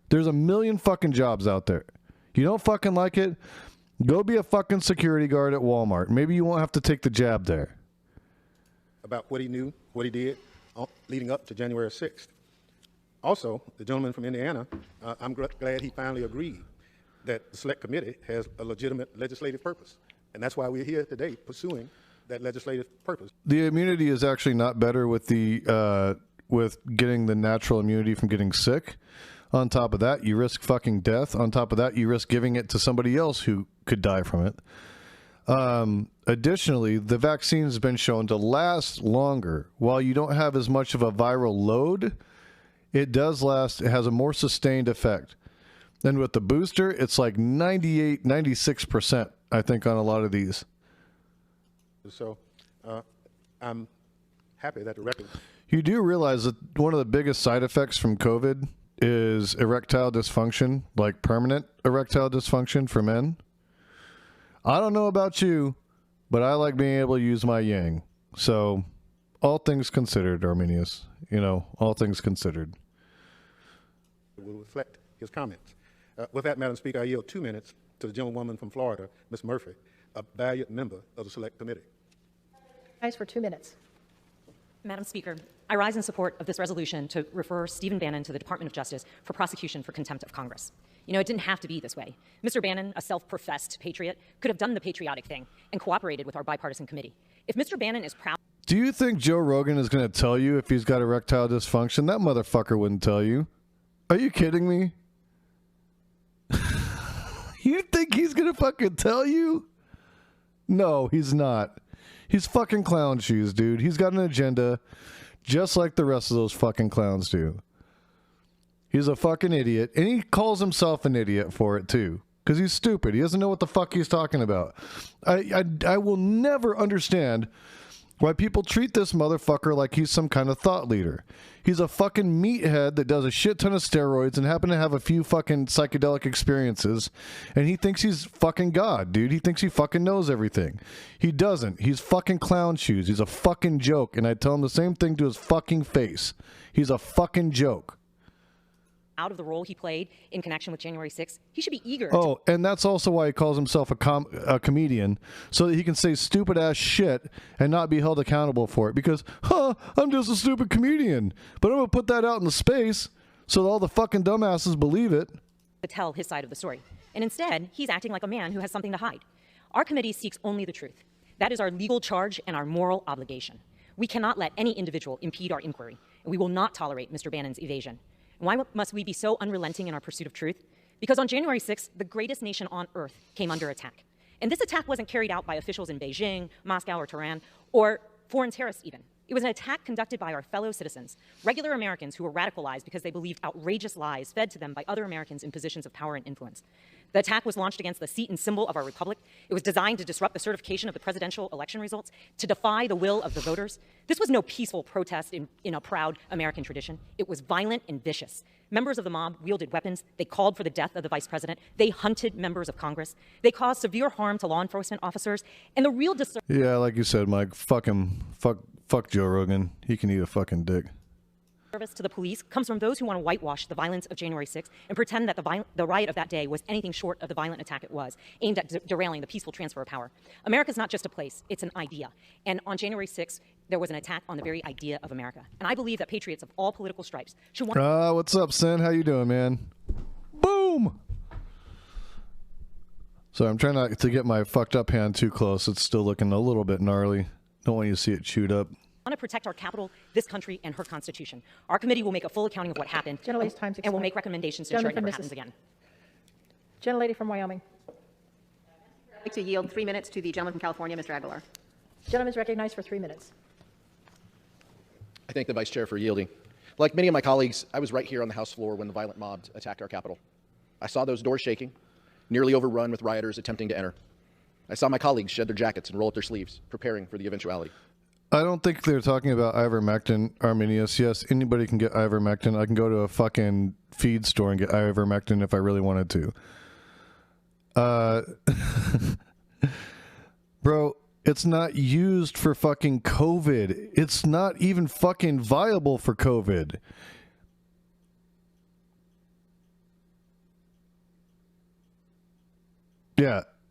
There's a million fucking jobs out there. You don't fucking like it, go be a fucking security guard at Walmart. Maybe you won't have to take the jab there. About what he knew, what he did, leading up to January 6th. Also, the gentleman from Indiana, I'm glad he finally agreed that the Select Committee has a legitimate legislative purpose. And that's why we're here today pursuing that legislative purpose. The immunity is actually not better with the with getting the natural immunity from getting sick. On top of that, you risk fucking death. On top of that, you risk giving it to somebody else who could die from it. Additionally, the vaccine has been shown to last longer. While you don't have as much of a viral load, it does last. It has a more sustained effect. And with the booster, it's like 98, 96%, I think, on a lot of these. So I'm happy that the record... You do realize that one of the biggest side effects from COVID is erectile dysfunction, like permanent erectile dysfunction for men. I don't know about you, but I like being able to use my yang. So, all things considered, Arminius, all things considered. Will reflect his comments. With that, Madam Speaker, I yield 2 minutes to the gentlewoman from Florida, Ms. Murphy, a valued member of the Select Committee. Guys, for 2 minutes. Madam Speaker, I rise in support of this resolution to refer Stephen Bannon to the Department of Justice for prosecution for contempt of Congress. It didn't have to be this way. Mr. Bannon, a self-professed patriot, could have done the patriotic thing and cooperated with our bipartisan committee. If Mr. Bannon is proud... Do you think Joe Rogan is going to tell you if he's got erectile dysfunction? That motherfucker wouldn't tell you. Are you kidding me? You think he's going to fucking tell you? No, he's not. He's fucking clown shoes, dude. He's got an agenda just like the rest of those fucking clowns do. He's a fucking idiot, and he calls himself an idiot for it, too, because he's stupid. He doesn't know what the fuck he's talking about. I will never understand why people treat this motherfucker like he's some kind of thought leader. He's a fucking meathead that does a shit ton of steroids and happen to have a few fucking psychedelic experiences, and he thinks he's fucking God, dude. He thinks he fucking knows everything. He doesn't. He's fucking clown shoes. He's a fucking joke, and I tell him the same thing to his fucking face. He's a fucking joke. Out of the role he played in connection with January 6th, he should be eager and that's also why he calls himself a comedian, so that he can say stupid ass shit and not be held accountable for it, because I'm just a stupid comedian, but I'm gonna put that out in the space so that all the fucking dumbasses believe it. To tell his side of the story. And instead, he's acting like a man who has something to hide. Our committee seeks only the truth. That is our legal charge and our moral obligation. We cannot let any individual impede our inquiry, and we will not tolerate Mr. Bannon's evasion. Why must we be so unrelenting in our pursuit of truth? Because on January 6th, the greatest nation on earth came under attack. And this attack wasn't carried out by officials in Beijing, Moscow, or Tehran, or foreign terrorists even. It was an attack conducted by our fellow citizens, regular Americans who were radicalized because they believed outrageous lies fed to them by other Americans in positions of power and influence. The attack was launched against the seat and symbol of our republic. It was designed to disrupt the certification of the presidential election results, to defy the will of the voters. This was no peaceful protest in a proud American tradition. It was violent and vicious. Members of the mob wielded weapons. They called for the death of the vice president. They hunted members of Congress. They caused severe harm to law enforcement officers. And the real Yeah, like you said, Mike, fuck him. Fuck Joe Rogan. He can eat a fucking dick. Service to the police comes from those who want to whitewash the violence of January 6th and pretend that the riot of that day was anything short of the violent attack it was, aimed at derailing the peaceful transfer of power. America's not just a place, it's an idea. And on January 6th, there was an attack on the very idea of America. And I believe that patriots of all political stripes should want... What's up, Sin? How you doing, man? Boom! So I'm trying not to get my fucked up hand too close. It's still looking a little bit gnarly. Don't want you to see it chewed up. Want to protect our capital, this country, and her Constitution. Our committee will make a full accounting of what happened and will make recommendations to ensure it never happens again. Gentlelady from Wyoming. I'd like to yield 3 minutes to the gentleman from California, Mr. Aguilar. Gentleman is recognized for 3 minutes. I thank the Vice Chair for yielding. Like many of my colleagues, I was right here on the House floor when the violent mob attacked our Capitol. I saw those doors shaking, nearly overrun with rioters attempting to enter. I saw my colleagues shed their jackets and roll up their sleeves, preparing for the eventuality. I don't think they're talking about ivermectin, Arminius. Yes, anybody can get ivermectin. I can go to a fucking feed store and get ivermectin if I really wanted to. Bro, it's not used for fucking COVID. It's not even fucking viable for COVID.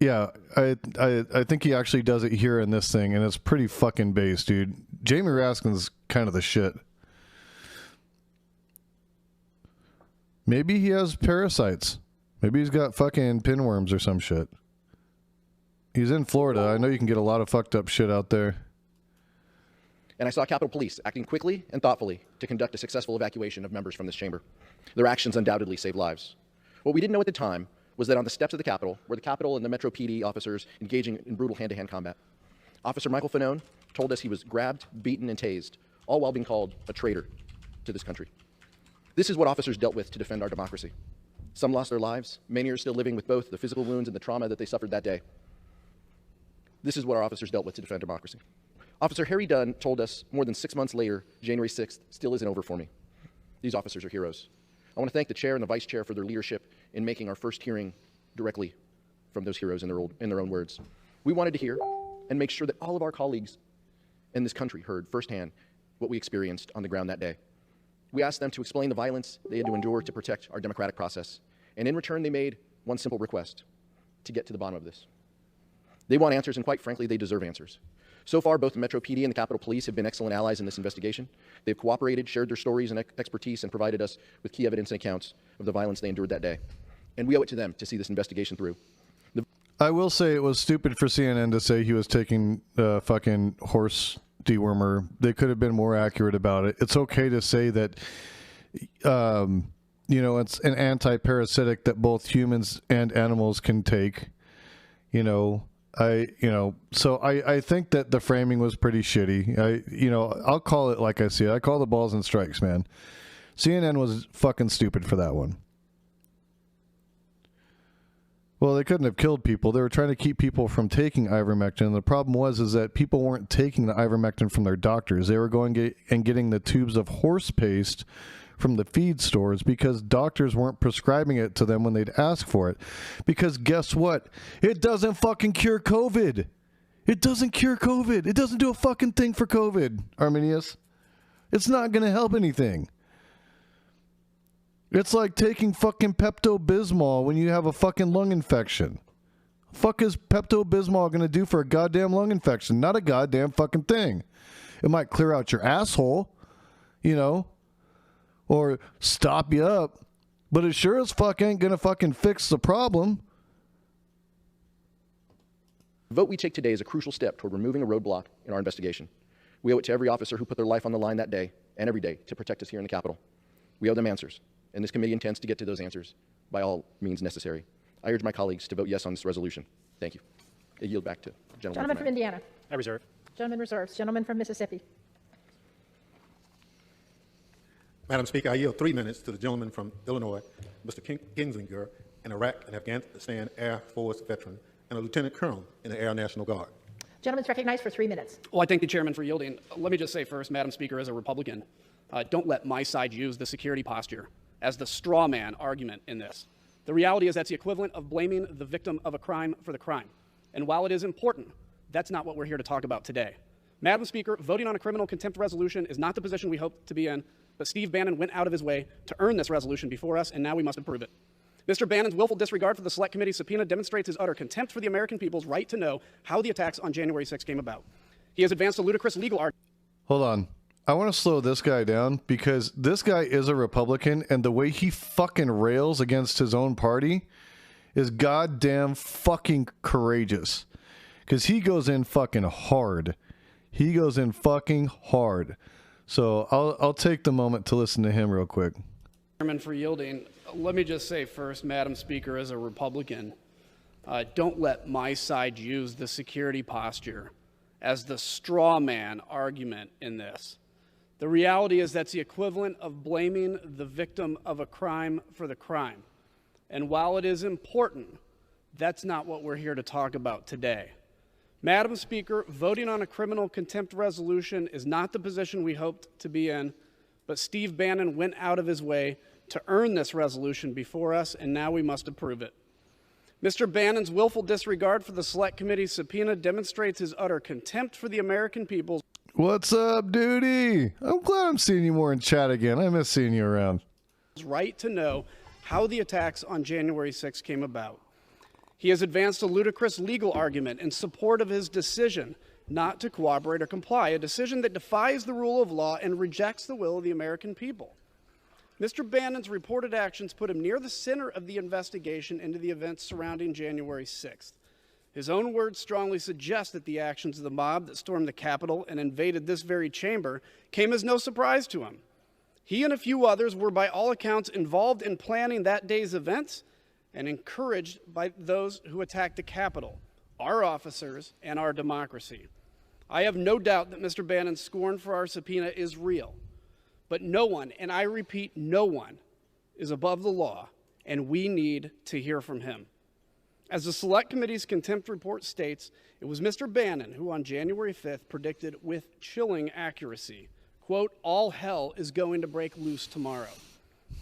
Yeah, I think he actually does it here in this thing, and it's pretty fucking base, dude. Jamie Raskin's kind of the shit. Maybe he has parasites. Maybe he's got fucking pinworms or some shit. He's in Florida. I know you can get a lot of fucked up shit out there. And I saw Capitol Police acting quickly and thoughtfully to conduct a successful evacuation of members from this chamber. Their actions undoubtedly saved lives. What we didn't know at the time was that on the steps of the Capitol were the Capitol and the Metro PD officers engaging in brutal hand-to-hand combat. Officer Michael Bannon told us he was grabbed, beaten, and tased, all while being called a traitor to this country. This is what officers dealt with to defend our democracy. Some lost their lives. Many are still living with both the physical wounds and the trauma that they suffered that day. This is what our officers dealt with to defend democracy. Officer Harry Dunn told us more than 6 months later, January 6th still isn't over for me. These officers are heroes. I want to thank the chair and the vice chair for their leadership in making our first hearing directly from those heroes in their own words. We wanted to hear and make sure that all of our colleagues in this country heard firsthand what we experienced on the ground that day. We asked them to explain the violence they had to endure to protect our democratic process. And in return, they made one simple request: to get to the bottom of this. They want answers, and quite frankly, they deserve answers. So far, both the Metro PD and the Capitol Police have been excellent allies in this investigation. They've cooperated, shared their stories and expertise, and provided us with key evidence and accounts of the violence they endured that day. And we owe it to them to see this investigation through. I will say it was stupid for CNN to say he was taking fucking horse dewormer. They could have been more accurate about it. It's okay to say that, you know, it's an anti-parasitic that both humans and animals can take. So I think that the framing was pretty shitty. I'll call it like I see it. I call the balls and strikes, man. CNN was fucking stupid for that one. Well, they couldn't have killed people. They were trying to keep people from taking ivermectin. The problem is that people weren't taking the ivermectin from their doctors. They were going and getting the tubes of horse paste from the feed stores because doctors weren't prescribing it to them when they'd ask for it. Because guess what? It doesn't fucking cure COVID. It doesn't cure COVID. It doesn't do a fucking thing for COVID, Arminius. It's not going to help anything. It's like taking fucking Pepto-Bismol when you have a fucking lung infection. Fuck is Pepto-Bismol going to do for a goddamn lung infection? Not a goddamn fucking thing. It might clear out your asshole, or stop you up, but it sure as fuck ain't going to fucking fix the problem. The vote we take today is a crucial step toward removing a roadblock in our investigation. We owe it to every officer who put their life on the line that day and every day to protect us here in the Capitol. We owe them answers, and this committee intends to get to those answers by all means necessary. I urge my colleagues to vote yes on this resolution. Thank you. I yield back to the gentleman from Indiana. I reserve. Gentleman reserves. Gentleman from Mississippi. Madam Speaker, I yield 3 minutes to the gentleman from Illinois, Mr. Kinzinger, an Iraq and Afghanistan Air Force veteran and a lieutenant colonel in the Air National Guard. Gentleman's recognized for 3 minutes. Well, I thank the chairman for yielding. Let me just say first, Madam Speaker, as a Republican, don't let my side use the security posture as the straw man argument in this. The reality is that's the equivalent of blaming the victim of a crime for the crime. And while it is important, that's not what we're here to talk about today. Madam Speaker, voting on a criminal contempt resolution is not the position we hope to be in, but Steve Bannon went out of his way to earn this resolution before us, and now we must approve it. Mr. Bannon's willful disregard for the Select Committee's subpoena demonstrates his utter contempt for the American people's right to know how the attacks on January 6 came about. He has advanced a ludicrous legal argument. Hold on. I want to slow this guy down because this guy is a Republican, and the way he fucking rails against his own party is goddamn fucking courageous. Because he goes in fucking hard. He goes in fucking hard. So I'll take the moment to listen to him real quick. For yielding. Let me just say first, Madam Speaker, as a Republican, don't let my side use the security posture as the straw man argument in this. The reality is that's the equivalent of blaming the victim of a crime for the crime. And while it is important, that's not what we're here to talk about today. Madam Speaker, voting on a criminal contempt resolution is not the position we hoped to be in, but Steve Bannon went out of his way to earn this resolution before us, and now we must approve it. Mr. Bannon's willful disregard for the Select Committee's subpoena demonstrates his utter contempt for the American people's What's up, duty? I'm glad I'm seeing you more in chat again. I miss seeing you around. Right to know how the attacks on January 6 came about. He has advanced a ludicrous legal argument in support of his decision not to cooperate or comply, a decision that defies the rule of law and rejects the will of the American people. Mr. Bannon's reported actions put him near the center of the investigation into the events surrounding January 6th. His own words strongly suggest that the actions of the mob that stormed the Capitol and invaded this very chamber came as no surprise to him. He and a few others were, by all accounts, involved in planning that day's events and encouraged by those who attacked the Capitol, our officers, and our democracy. I have no doubt that Mr. Bannon's scorn for our subpoena is real, but no one, and I repeat, no one, is above the law, and we need to hear from him. As the Select Committee's contempt report states, it was Mr. Bannon who on January 5th predicted with chilling accuracy, quote, all hell is going to break loose tomorrow.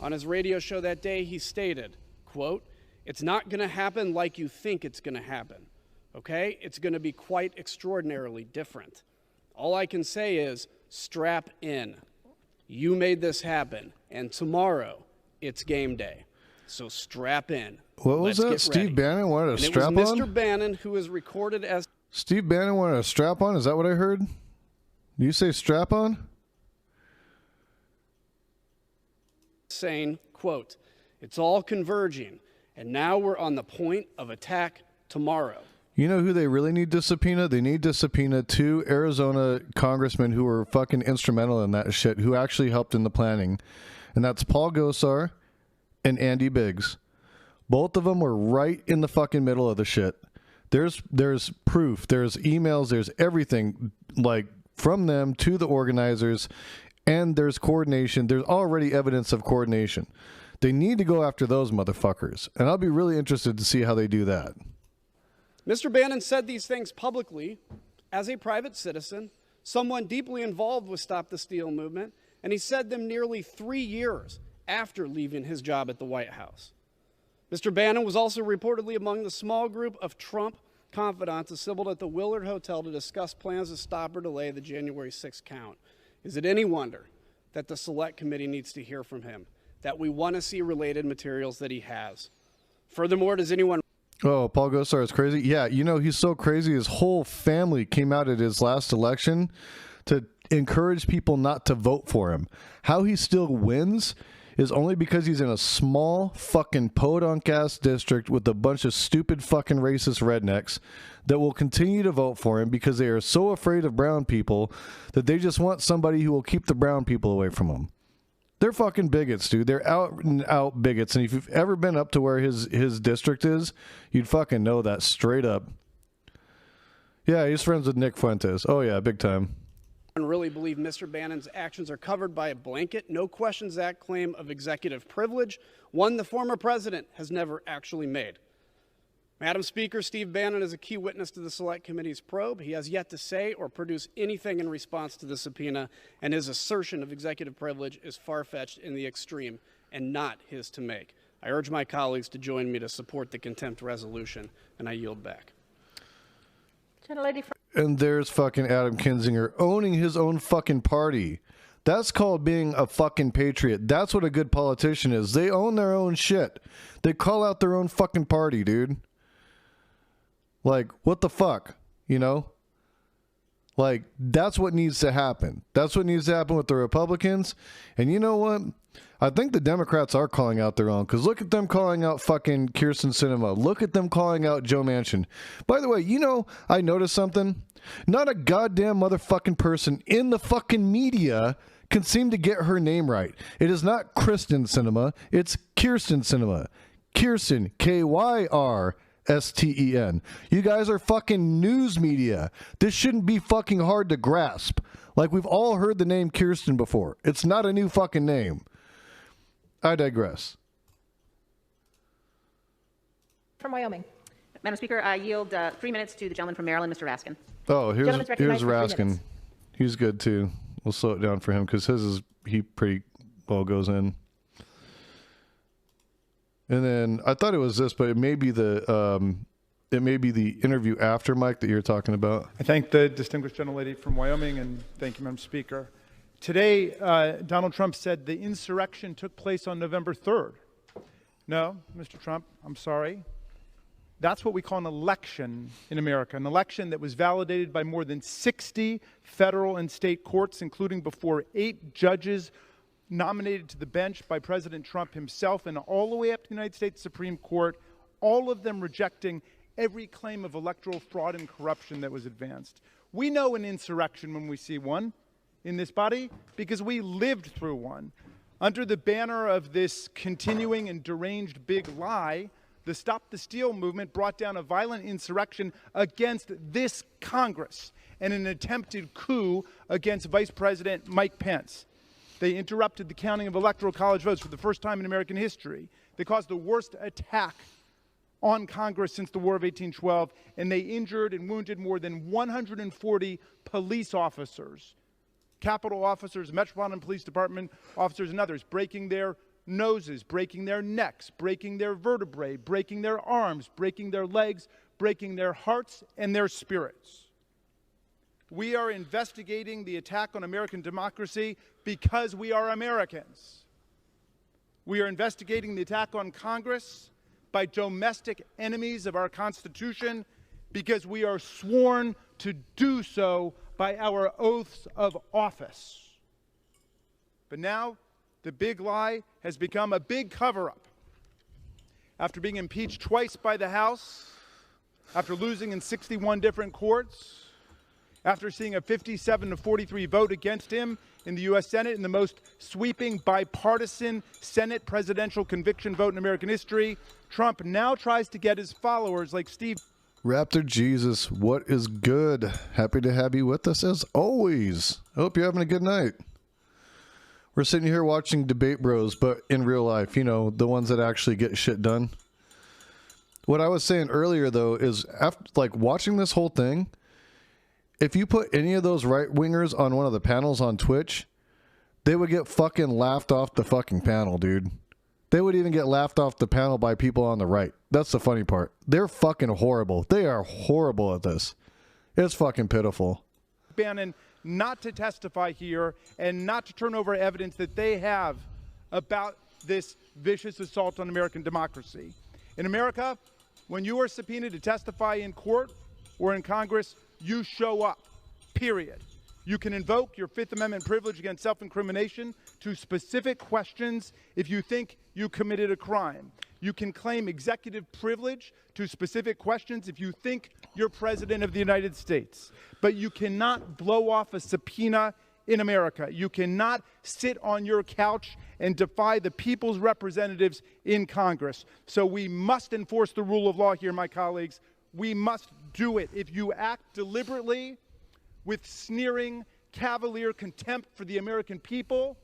On his radio show that day, he stated, quote, it's not going to happen like you think it's going to happen, okay? It's going to be quite extraordinarily different. All I can say is strap in. You made this happen, and tomorrow it's game day. So strap in. What was that? Steve Bannon wanted a strap on? It was Mr. Bannon who is recorded as... Steve Bannon wanted a strap on? Is that what I heard? Did you say strap on? Saying, quote, it's all converging, and now we're on the point of attack tomorrow. You know who they really need to subpoena? They need to subpoena 2 Arizona congressmen who were fucking instrumental in that shit, who actually helped in the planning. And that's Paul Gosar and Andy Biggs. Both of them were right in the fucking middle of the shit. There's proof, there's emails, there's everything, like, from them to the organizers, and there's coordination. There's already evidence of coordination. They need to go after those motherfuckers, and I'll be really interested to see how they do that. Mr. Bannon said these things publicly as a private citizen, someone deeply involved with Stop the Steal movement, and he said them nearly 3 years after leaving his job at the White House. Mr. Bannon was also reportedly among the small group of Trump confidants assembled at the Willard Hotel to discuss plans to stop or delay the January 6th count. Is it any wonder that the Select Committee needs to hear from him, that we want to see related materials that he has? Furthermore, does anyone... Oh, Paul Gosar is crazy? Yeah, you know, he's so crazy. His whole family came out at his last election to encourage people not to vote for him. How he still wins is only because he's in a small fucking podunk-ass district with a bunch of stupid fucking racist rednecks that will continue to vote for him because they are so afraid of brown people that they just want somebody who will keep the brown people away from them. They're fucking bigots, dude. They're out and out bigots. And if you've ever been up to where his district is, you'd fucking know that straight up. Yeah, he's friends with Nick Fuentes. Oh, yeah, big time. Really believe Mr. Bannon's actions are covered by a blanket, no questions act claim of executive privilege, one the former president has never actually made. Madam Speaker, Steve Bannon is a key witness to the Select Committee's probe. He has yet to say or produce anything in response to the subpoena, and his assertion of executive privilege is far-fetched in the extreme and not his to make. I urge my colleagues to join me to support the contempt resolution, and I yield back. Gentlelady. And there's fucking Adam Kinzinger owning his own fucking party. That's called being a fucking patriot. That's what a good politician is. They own their own shit. They call out their own fucking party, dude. Like, what the fuck? You know? Like, that's what needs to happen. That's what needs to happen with the Republicans. And you know what? I think the Democrats are calling out their own, because look at them calling out fucking Kirsten Sinema. Look at them calling out Joe Manchin. By the way, you know, I noticed something. Not a goddamn motherfucking person in the fucking media can seem to get her name right. It is not Kristen Sinema. It's Kirsten Sinema. Kirsten, K-Y-R-S-T-E-N. You guys are fucking news media. This shouldn't be fucking hard to grasp. Like, we've all heard the name Kirsten before. It's not a new fucking name. I digress. From Wyoming. Madam Speaker, I yield 3 minutes to the gentleman from Maryland, Mr. Raskin. Oh, here's Gentleman's recognized for 3 Raskin. minutes. He's good too. We'll slow it down for him because his is, he pretty well goes in. And then I thought it was this, but it may be the interview after, Mike, that you're talking about. I thank the distinguished gentlelady from Wyoming, and thank you, Madam Speaker. Today, Donald Trump said the insurrection took place on November 3rd. No, Mr. Trump, I'm sorry. That's what we call an election in America, an election that was validated by more than 60 federal and state courts, including before 8 judges nominated to the bench by President Trump himself, and all the way up to the United States Supreme Court, all of them rejecting every claim of electoral fraud and corruption that was advanced. We know an insurrection when we see one in this body because we lived through one. Under the banner of this continuing and deranged big lie, the Stop the Steal movement brought down a violent insurrection against this Congress and an attempted coup against Vice President Mike Pence. They interrupted the counting of electoral college votes for the first time in American history. They caused the worst attack on Congress since the War of 1812, and they injured and wounded more than 140 police officers, Capitol officers, Metropolitan Police Department officers, and others, breaking their noses, breaking their necks, breaking their vertebrae, breaking their arms, breaking their legs, breaking their hearts and their spirits. We are investigating the attack on American democracy because we are Americans. We are investigating the attack on Congress by domestic enemies of our Constitution because we are sworn to do so by our oaths of office. But now, the big lie has become a big cover-up. After being impeached twice by the House, after losing in 61 different courts, after seeing a 57-43 vote against him in the U.S. Senate in the most sweeping bipartisan Senate presidential conviction vote in American history, Trump now tries to get his followers like Steve. Raptor Jesus, what is good? Happy to have you with us as always. I hope you're having a good night. We're sitting here watching Debate Bros, but in real life, you know, the ones that actually get shit done. What I was saying earlier, though, is after like watching this whole thing, if you put any of those right-wingers on one of the panels on Twitch, they would get fucking laughed off the fucking panel, dude. They would even get laughed off the panel by people on the right. That's the funny part. They're fucking horrible. They are horrible at this. It's fucking pitiful. Bannon not to testify here and not to turn over evidence that they have about this vicious assault on American democracy. In America, when you are subpoenaed to testify in court or in Congress, you show up, period. You can invoke your Fifth Amendment privilege against self-incrimination to specific questions if you think you committed a crime. You can claim executive privilege to specific questions if you think you're President of the United States. But you cannot blow off a subpoena in America. You cannot sit on your couch and defy the people's representatives in Congress. So we must enforce the rule of law here, my colleagues. We must do it. If you act deliberately with sneering, cavalier contempt for the American people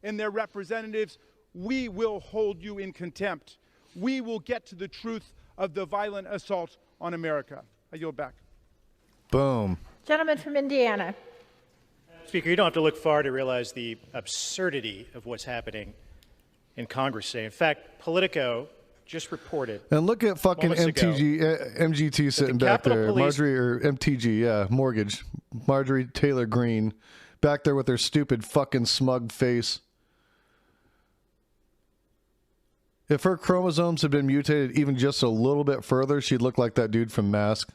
and their representatives, we will hold you in contempt. We will get to the truth of the violent assault on America. I yield back. Boom. Gentleman from Indiana. Speaker, you don't have to look far to realize the absurdity of what's happening in Congress today. In fact, Politico just reported. And look at fucking MGT sitting back there. Police, Marjorie, or MTG, yeah, Mortgage. Marjorie Taylor Greene back there with her stupid fucking smug face. If her chromosomes had been mutated even just a little bit further, she'd look like that dude from Mask.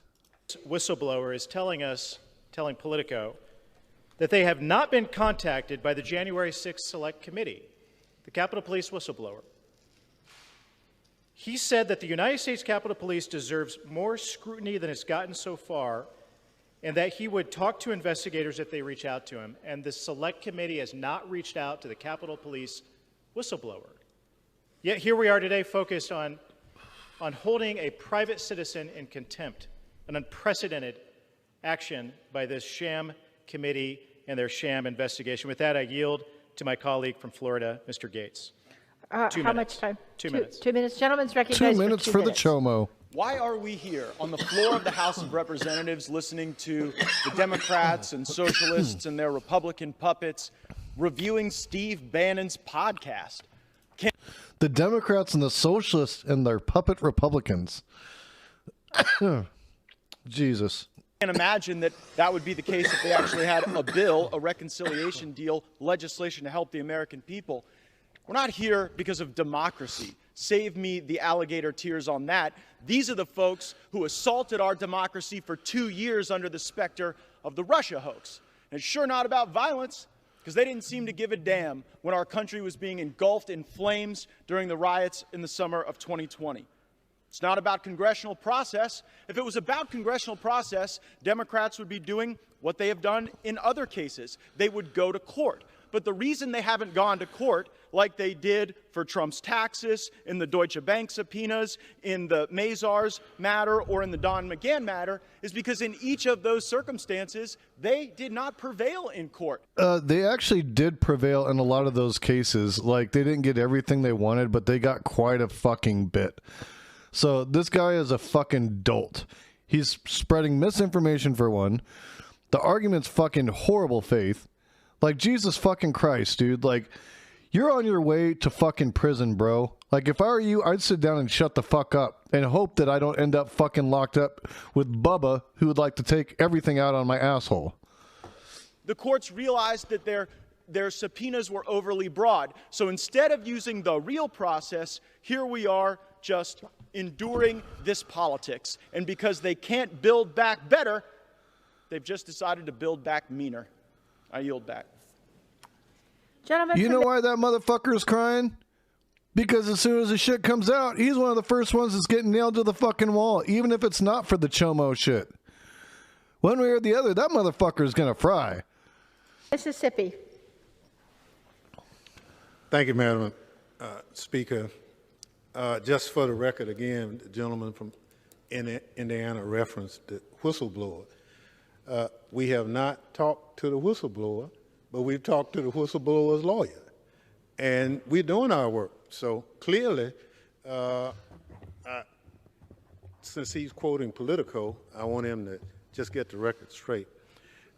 Whistleblower is telling Politico, that they have not been contacted by the January 6th Select Committee, the Capitol Police whistleblower. He said that the United States Capitol Police deserves more scrutiny than it's gotten so far, and that he would talk to investigators if they reach out to him. And the Select Committee has not reached out to the Capitol Police whistleblower. Yet here we are today focused on holding a private citizen in contempt, an unprecedented action by this sham committee and their sham investigation. With that, I yield to my colleague from Florida, Mr. Gates. 2 minutes. How much time? 2 minutes. 2 minutes. Gentleman's recognized 2 minutes for for the minutes. chomo. Why are we here on the floor of the House of Representatives listening to the Democrats and socialists and their Republican puppets reviewing Steve Bannon's podcast? The Democrats and the socialists and their puppet Republicans. Jesus. I can't imagine that would be the case if they actually had a bill, a reconciliation deal, legislation to help the American people. We're not here because of democracy. Save me the alligator tears on that. These are the folks who assaulted our democracy for 2 years under the specter of the Russia hoax. And it's sure not about violence, because they didn't seem to give a damn when our country was being engulfed in flames during the riots in the summer of 2020. It's not about congressional process. If it was about congressional process, Democrats would be doing what they have done in other cases. They would go to court. But the reason they haven't gone to court like they did for Trump's taxes, in the Deutsche Bank subpoenas, in the Mazars matter, or in the Don McGahn matter, is because in each of those circumstances, they did not prevail in court. They actually did prevail in a lot of those cases. Like, they didn't get everything they wanted, but they got quite a fucking bit. So this guy is a fucking dolt. He's spreading misinformation for one. The argument's fucking horrible faith. Like, Jesus fucking Christ, dude. Like, you're on your way to fucking prison, bro. Like, if I were you, I'd sit down and shut the fuck up and hope that I don't end up fucking locked up with Bubba, who would like to take everything out on my asshole. The courts realized that their subpoenas were overly broad. So instead of using the real process, here we are just enduring this politics. And because they can't build back better, they've just decided to build back meaner. I yield back. Gentlemen, you know why that motherfucker is crying? Because as soon as the shit comes out, he's one of the first ones that's getting nailed to the fucking wall, even if it's not for the chomo shit. One way or the other, that motherfucker is going to fry. Mississippi. Thank you, Madam Speaker. Just for the record, again, the gentleman from Indiana referenced the whistleblower. We have not talked to the whistleblower, but we've talked to the whistleblower's lawyer. And we're doing our work. So clearly, since he's quoting Politico, I want him to just get the record straight.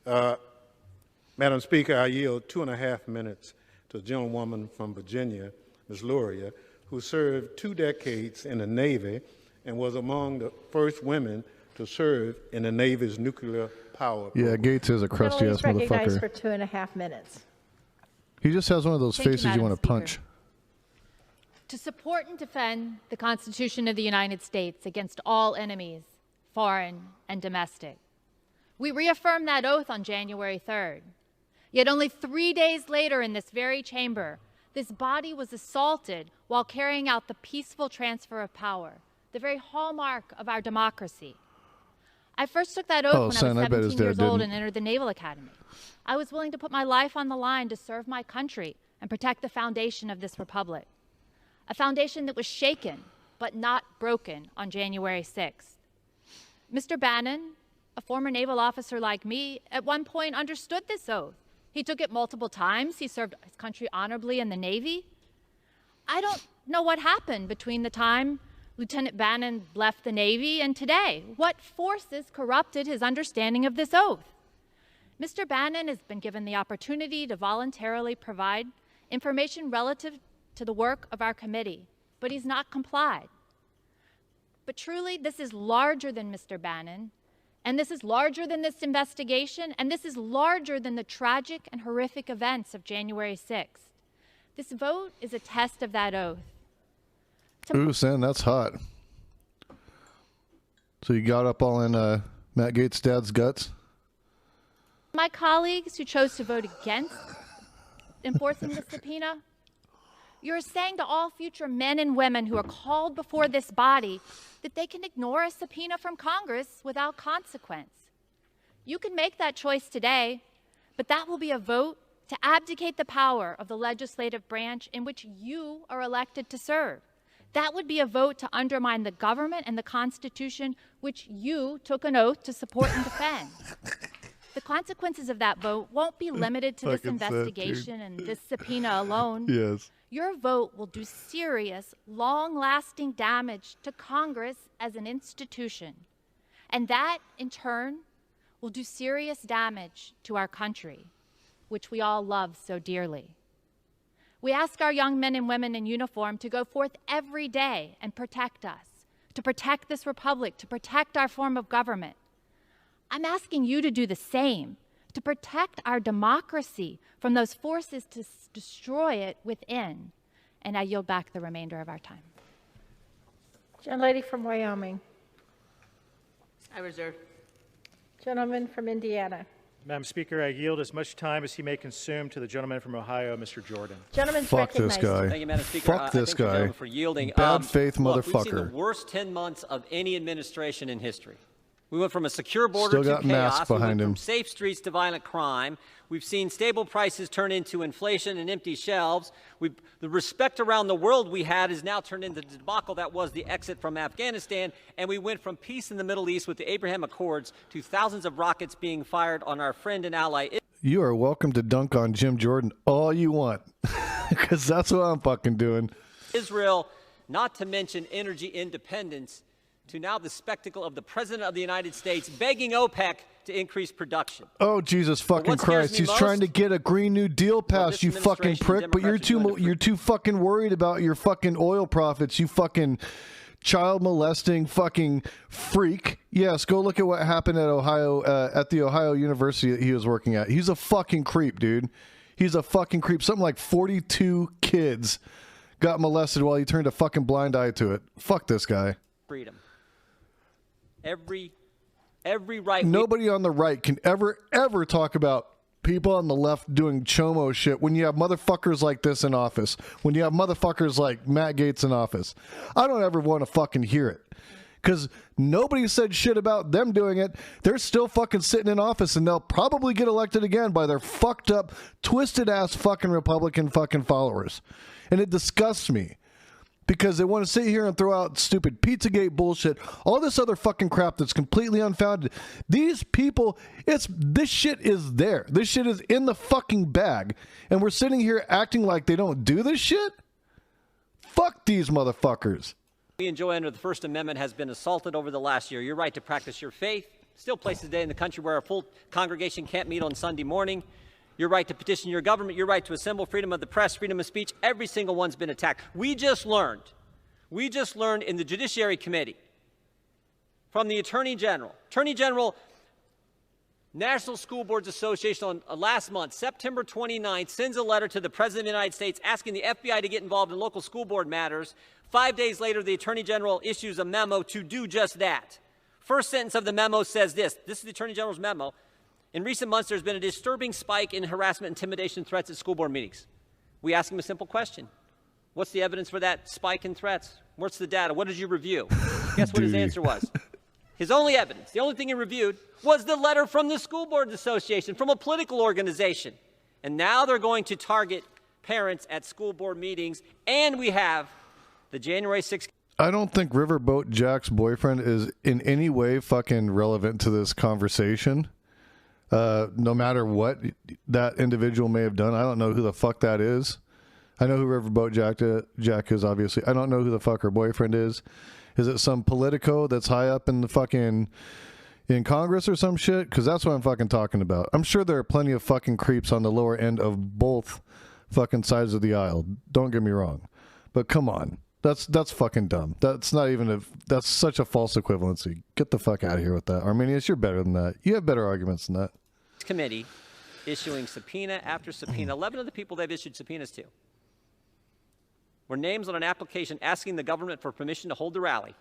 Madam Speaker, I yield 2.5 minutes to a gentlewoman from Virginia, Ms. Luria, who served 2 decades in the Navy and was among the first women to serve in the Navy's nuclear power program. Yeah, Gates is a crusty-ass recognized motherfucker. for 2.5 minutes. He just has one of those faces you want to punch. To support and defend the Constitution of the United States against all enemies, foreign and domestic. We reaffirmed that oath on January 3rd. Yet only 3 days later in this very chamber, this body was assaulted while carrying out the peaceful transfer of power, the very hallmark of our democracy. I first took that oath when I was 17 years old and entered the Naval Academy. I was willing to put my life on the line to serve my country and protect the foundation of this republic. A foundation that was shaken, but not broken on January 6th. Mr. Bannon, a former naval officer like me, at one point understood this oath. He took it multiple times. He served his country honorably in the Navy. I don't know what happened between the time Lieutenant Bannon left the Navy and today. What forces corrupted his understanding of this oath? Mr. Bannon has been given the opportunity to voluntarily provide information relative to the work of our committee, but he's not complied. But truly, this is larger than Mr. Bannon. And this is larger than this investigation, and this is larger than the tragic and horrific events of January 6th. This vote is a test of that oath. Ooh, Sam, that's hot. So you got up all in Matt Gaetz' dad's guts? My colleagues who chose to vote against enforcing the subpoena, you're saying to all future men and women who are called before this body that they can ignore a subpoena from Congress without consequence. You can make that choice today, but that will be a vote to abdicate the power of the legislative branch in which you are elected to serve. That would be a vote to undermine the government and the Constitution which you took an oath to support and defend. The consequences of that vote won't be limited to this investigation and this subpoena alone. Yes. Your vote will do serious, long-lasting damage to Congress as an institution. And that, in turn, will do serious damage to our country, which we all love so dearly. We ask our young men and women in uniform to go forth every day and protect us, to protect this republic, to protect our form of government. I'm asking you to do the same, to protect our democracy from those forces to destroy it within. And I yield back the remainder of our time. Gentlelady from Wyoming. I reserve. Gentleman from Indiana. Madam Speaker, I yield as much time as he may consume to the gentleman from Ohio, Mr. Jordan. Gentleman's Fuck recognized. this guy. Thank you, Madam Speaker. Fuck this thank the guy. gentleman for yielding. Bad faith Look, we've seen motherfucker. the worst 10 months of any administration in history. We went from a secure border Still to got masks chaos. We behind went him. from safe streets to violent crime. We've seen stable prices turn into inflation and empty shelves. The respect around the world we had is now turned into the debacle that was the exit from Afghanistan. And we went from peace in the Middle East with the Abraham Accords to thousands of rockets being fired on our friend and ally. You are welcome to dunk on Jim Jordan all you want, because that's what I'm fucking doing. Israel, not to mention energy independence, to now the spectacle of the President of the United States begging OPEC to increase production. Oh, Jesus fucking Christ. He's trying to get a Green New Deal passed, you fucking prick, but you're too fucking worried about your fucking oil profits, you fucking child molesting fucking freak. Yes, go look at what happened at at the Ohio University that he was working at. He's a fucking creep, dude. He's a fucking creep. Something like 42 kids got molested while he turned a fucking blind eye to it. Fuck this guy. Freedom. Every right. Nobody on the right can ever talk about people on the left doing chomo shit when you have motherfuckers like this in office, when you have motherfuckers like Matt Gaetz in office. I don't ever want to fucking hear it, because nobody said shit about them doing it. They're still fucking sitting in office, and they'll probably get elected again by their fucked up, twisted ass fucking Republican fucking followers. And it disgusts me, because they want to sit here and throw out stupid Pizzagate bullshit, all this other fucking crap that's completely unfounded. These people, this shit is there. This shit is in the fucking bag. And we're sitting here acting like they don't do this shit? Fuck these motherfuckers. We enjoy under the First Amendment has been assaulted over the last year. Your right to practice your faith. Still places today in the country where a full congregation can't meet on Sunday morning. Your right to petition your government, your right to assemble, freedom of the press, freedom of speech, every single one's been attacked. We just learned in the Judiciary Committee from the Attorney General. Attorney General, National School Boards Association on last month, September 29th, sends a letter to the President of the United States asking the FBI to get involved in local school board matters. 5 days later, the Attorney General issues a memo to do just that. First sentence of the memo says this. This is the Attorney General's memo. In recent months, there's been a disturbing spike in harassment, intimidation, threats at school board meetings. We ask him a simple question. What's the evidence for that spike in threats? What's the data? What did you review? Guess what his answer was? His only evidence, the only thing he reviewed, was the letter from the School Boards Association, from a political organization. And now they're going to target parents at school board meetings, and we have the January 6th. I don't think Riverboat Jack's boyfriend is in any way fucking relevant to this conversation. No matter what that individual may have done. I don't know who the fuck that is. I know who Riverboat Jack is, obviously. I don't know who the fuck her boyfriend is. Is it some politico that's high up in the fucking in Congress or some shit? Because that's what I'm fucking talking about. I'm sure there are plenty of fucking creeps on the lower end of both fucking sides of the aisle. Don't get me wrong. But come on. That's fucking dumb. That's not even that's such a false equivalency. Get the fuck out of here with that. Arminius, you're better than that. You have better arguments than that. Committee issuing subpoena after subpoena. 11 of the people they've issued subpoenas to were names on an application asking the government for permission to hold the rally.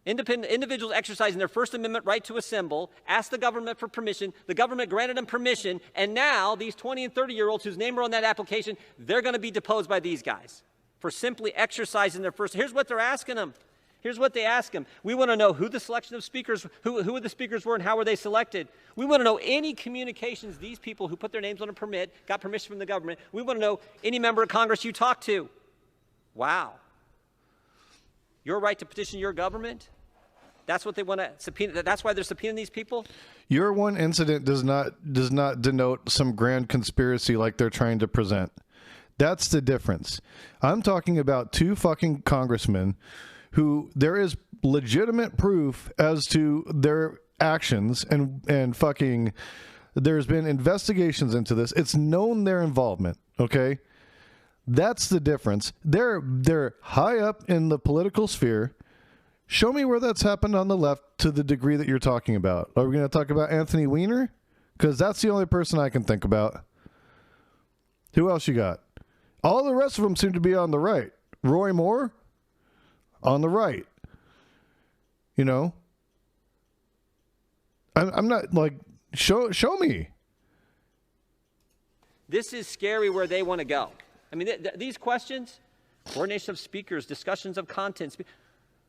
Independent individuals exercising their First Amendment right to assemble asked the government for permission. The government granted them permission, and now these 20 and 30-year-olds whose name are on that application, they're going to be deposed by these guys for simply exercising their first. Here's what they're asking them. Here's what they ask them. We want to know who the selection of speakers, who the speakers were and how were they selected. We want to know any communications these people who put their names on a permit, got permission from the government. We want to know any member of Congress you talked to. Wow. Your right to petition your government? That's what they want to subpoena. That's why they're subpoenaing these people? Your one incident does not denote some grand conspiracy like they're trying to present. That's the difference. I'm talking about two fucking congressmen who there is legitimate proof as to their actions and fucking there's been investigations into this. It's known their involvement, okay? That's the difference. They're high up in the political sphere. Show me where that's happened on the left to the degree that you're talking about. Are we going to talk about Anthony Weiner? Because that's the only person I can think about. Who else you got? All the rest of them seem to be on the right. Roy Moore? On the right. You know? I'm not like, show me. This is scary where they want to go. I mean, these questions, coordination of speakers, discussions of contents,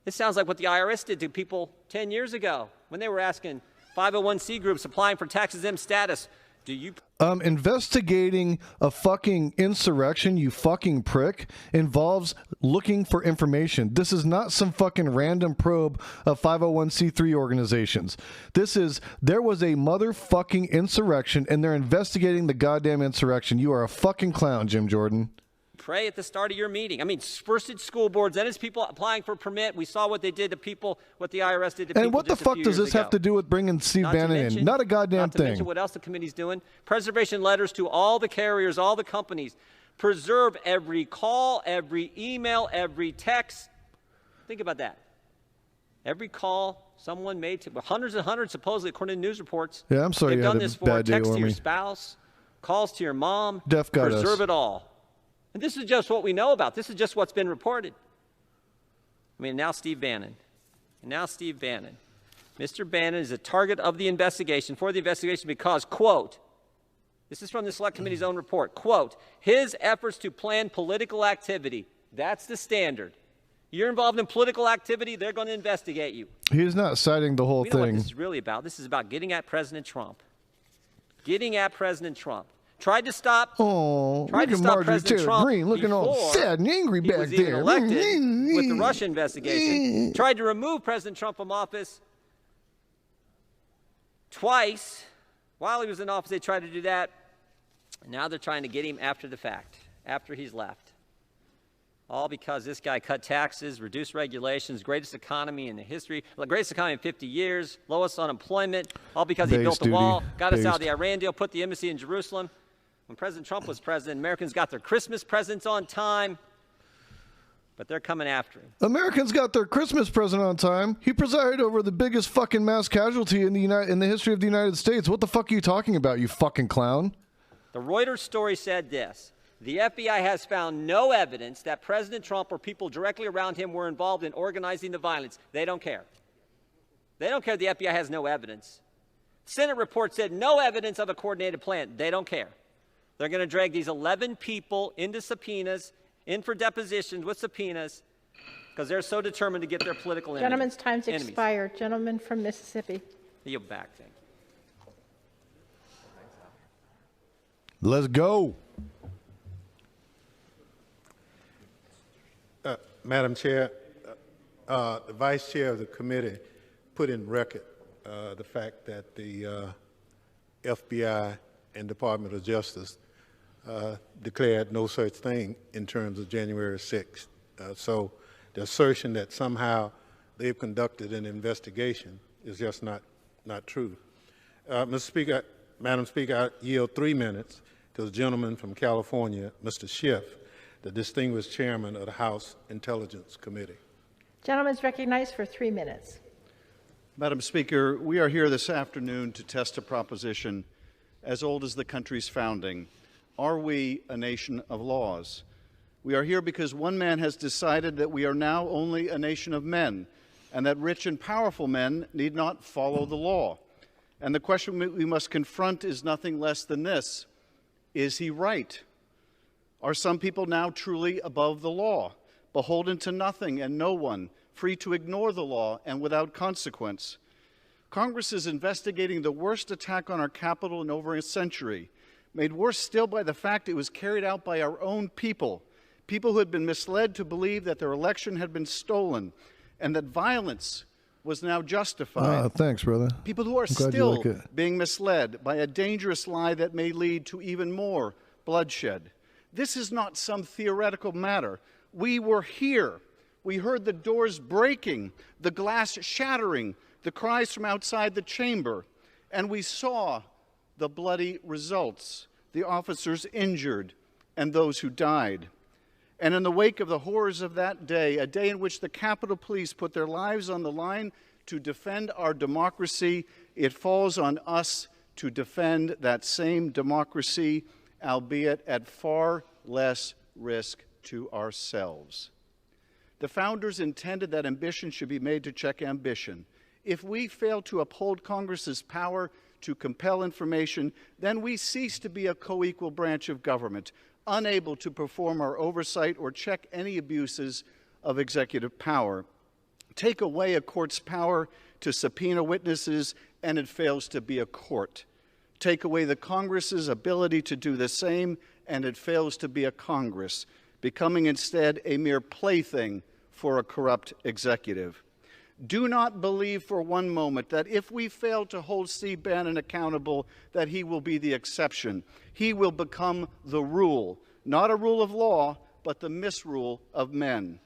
this sounds like what the IRS did to people 10 years ago when they were asking 501c groups applying for tax-exempt status. Do you... Investigating a fucking insurrection, you fucking prick, involves looking for information. This is not some fucking random probe of 501c3 organizations. There was a motherfucking insurrection, and they're investigating the goddamn insurrection. You are a fucking clown, Jim Jordan. Pray at the start of your meeting. I mean, first it's school boards, then it's people applying for a permit. We saw what they did to people, what the IRS did to people. And what the fuck does this have to do with bringing Steve Bannon in? Not a goddamn thing. Not to mention what else the committee's doing. Preservation letters to all the carriers, all the companies. Preserve every call, every email, every text. Think about that. Every call someone made to hundreds and hundreds, supposedly, according to news reports. Yeah, I'm sorry they've you done had this a for bad day, text to your Ormy. spouse, calls to your mom. Def got Preserve us. it all. And this is just what we know about. This is just what's been reported. I mean, now Steve Bannon. And now Steve Bannon. Mr. Bannon is a target of the investigation, for the investigation, because, quote, this is from the Select Committee's own report, quote, his efforts to plan political activity. That's the standard. You're involved in political activity, they're going to investigate you. He's not citing the whole We know what thing. this is really about. This is about getting at President Trump. Getting at President Trump. Tried to stop Marjorie President Taylor Trump Greene looking all before sad and angry he back was even there. elected with the Russia investigation. Tried to remove President Trump from office twice. While he was in office, they tried to do that. Now they're trying to get him after the fact, after he's left. All because this guy cut taxes, reduced regulations, greatest economy in the history, greatest economy in 50 years, lowest unemployment, all because he built the wall, got us out of the Iran deal, put the embassy in Jerusalem. When President Trump was president, Americans got their Christmas presents on time, but they're coming after him. Americans got their Christmas present on time. He presided over the biggest fucking mass casualty in the history of the United States. What the fuck are you talking about, you fucking clown? The Reuters story said this. The FBI has found no evidence that President Trump or people directly around him were involved in organizing the violence. They don't care. They don't care the FBI has no evidence. Senate report said no evidence of a coordinated plan. They don't care. They're going to drag these 11 people into subpoenas, in for depositions with subpoenas, because they're so determined to get their political enemies. Gentleman's time's expired. Gentleman from Mississippi. Yield back, thing. Let's go. Madam Chair, the Vice Chair of the committee put in record the fact that the FBI and Department of Justice declared no such thing in terms of January 6th. So the assertion that somehow they've conducted an investigation is just not true. Mr. Speaker, Madam Speaker, I yield 3 minutes to the gentleman from California, Mr. Schiff, the distinguished chairman of the House Intelligence Committee. Gentleman is recognized for 3 minutes. Madam Speaker, we are here this afternoon to test a proposition as old as the country's founding. Are we a nation of laws? We are here because one man has decided that we are now only a nation of men, and that rich and powerful men need not follow the law. And the question we must confront is nothing less than this: is he right? Are some people now truly above the law, beholden to nothing and no one, free to ignore the law and without consequence? Congress is investigating the worst attack on our Capitol in over a century, made worse still by the fact it was carried out by our own people who had been misled to believe that their election had been stolen and that violence was now justified. Thanks, brother. People who are still being misled by a dangerous lie that may lead to even more bloodshed. This is not some theoretical matter. We were here. We heard the doors breaking, the glass shattering, the cries from outside the chamber, and we saw the bloody results, the officers injured and those who died. And in the wake of the horrors of that day, a day in which the Capitol Police put their lives on the line to defend our democracy, it falls on us to defend that same democracy, albeit at far less risk to ourselves. The founders intended that ambition should be made to check ambition. If we fail to uphold Congress's power to compel information, then we cease to be a co-equal branch of government, unable to perform our oversight or check any abuses of executive power. Take away a court's power to subpoena witnesses, and it fails to be a court. Take away the Congress's ability to do the same, and it fails to be a Congress, becoming instead a mere plaything for a corrupt executive. Do not believe for one moment that if we fail to hold Steve Bannon accountable, that he will be the exception. He will become the rule, not a rule of law, but the misrule of men.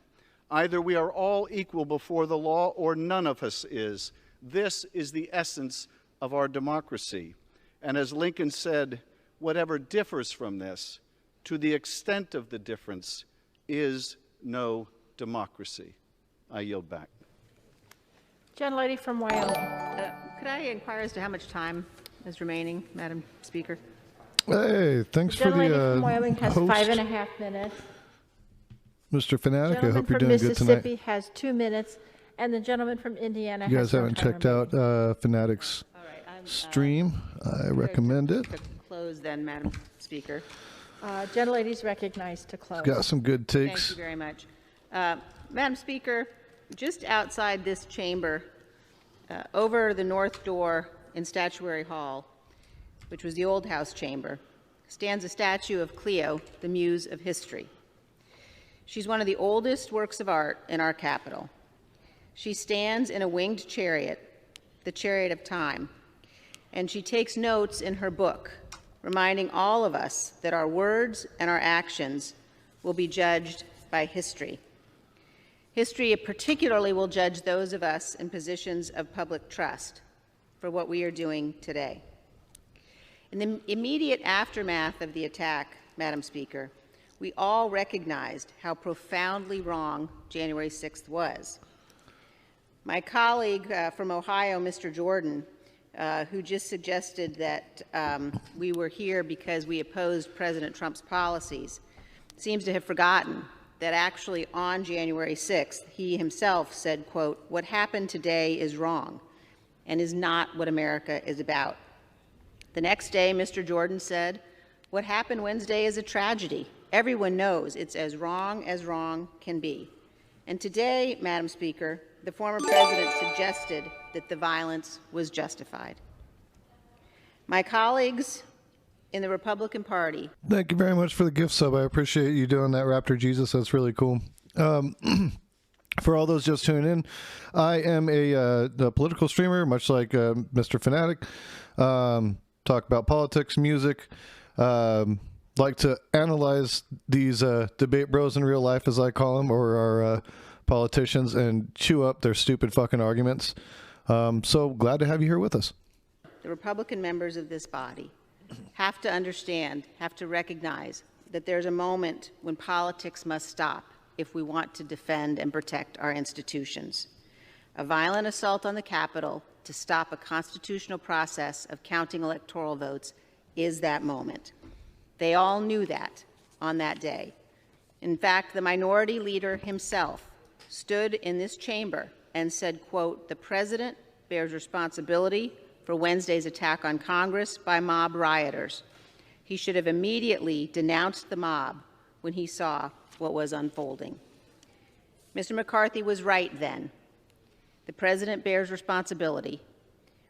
Either we are all equal before the law, or none of us is. This is the essence of our democracy. And as Lincoln said, whatever differs from this, to the extent of the difference, is no democracy. I yield back. Gentlelady from Wyoming. Could I inquire as to how much time is remaining, Madam Speaker? Hey, thanks for the Gentlelady from Wyoming has host. 5.5 minutes. Mr. Fanatic, I hope you're from doing good tonight. Mississippi has 2 minutes, and the gentleman from Indiana You has guys haven't checked out Fanatic's stream. I recommend it. To close then, Madam Speaker. Gentlelady's recognized to close. Got some good takes. Thank you very much. Madam Speaker, just outside this chamber, over the north door in Statuary Hall, which was the old House chamber, stands a statue of Cleo, the muse of history. She's one of the oldest works of art in our capital. She stands in a winged chariot, the chariot of time, and she takes notes in her book, reminding all of us that our words and our actions will be judged by history. History particularly will judge those of us in positions of public trust for what we are doing today. In the immediate aftermath of the attack, Madam Speaker, we all recognized how profoundly wrong January 6th was. My colleague from Ohio, Mr. Jordan, who just suggested that we were here because we opposed President Trump's policies, seems to have forgotten that actually on January 6th, he himself said, quote, "What happened today is wrong and is not what America is about." The next day, Mr. Jordan said, "What happened Wednesday is a tragedy. Everyone knows it's as wrong can be." And today, Madam Speaker, the former president suggested that the violence was justified. My colleagues in the Republican Party. Thank you very much for the gift sub. I appreciate you doing that, Raptor Jesus. That's really cool. For all those just tuning in, I am a political streamer, much like Mr. Fanatic. Talk about politics, music. Like to analyze these debate bros in real life, as I call them, or our politicians, and chew up their stupid fucking arguments. So glad to have you here with us. The Republican members of this body have to understand, have to recognize that there's a moment when politics must stop if we want to defend and protect our institutions. A violent assault on the Capitol to stop a constitutional process of counting electoral votes is that moment. They all knew that on that day. In fact, the minority leader himself stood in this chamber and said, quote, "The president bears responsibility for Wednesday's attack on Congress by mob rioters. He should have immediately denounced the mob when he saw what was unfolding." Mr. McCarthy was right then. The president bears responsibility.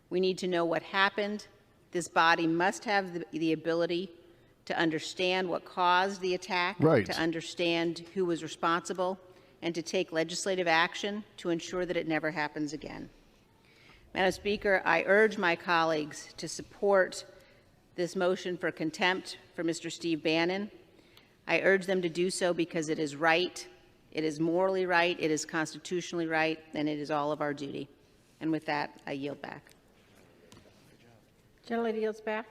We need to know what happened. This body must have the ability to understand what caused the attack, right, to understand who was responsible, and to take legislative action to ensure that it never happens again. Madam Speaker, I urge my colleagues to support this motion for contempt for Mr. Steve Bannon. I urge them to do so because it is right, it is morally right, it is constitutionally right, and it is all of our duty. And with that, I yield back. Gentlelady yields back.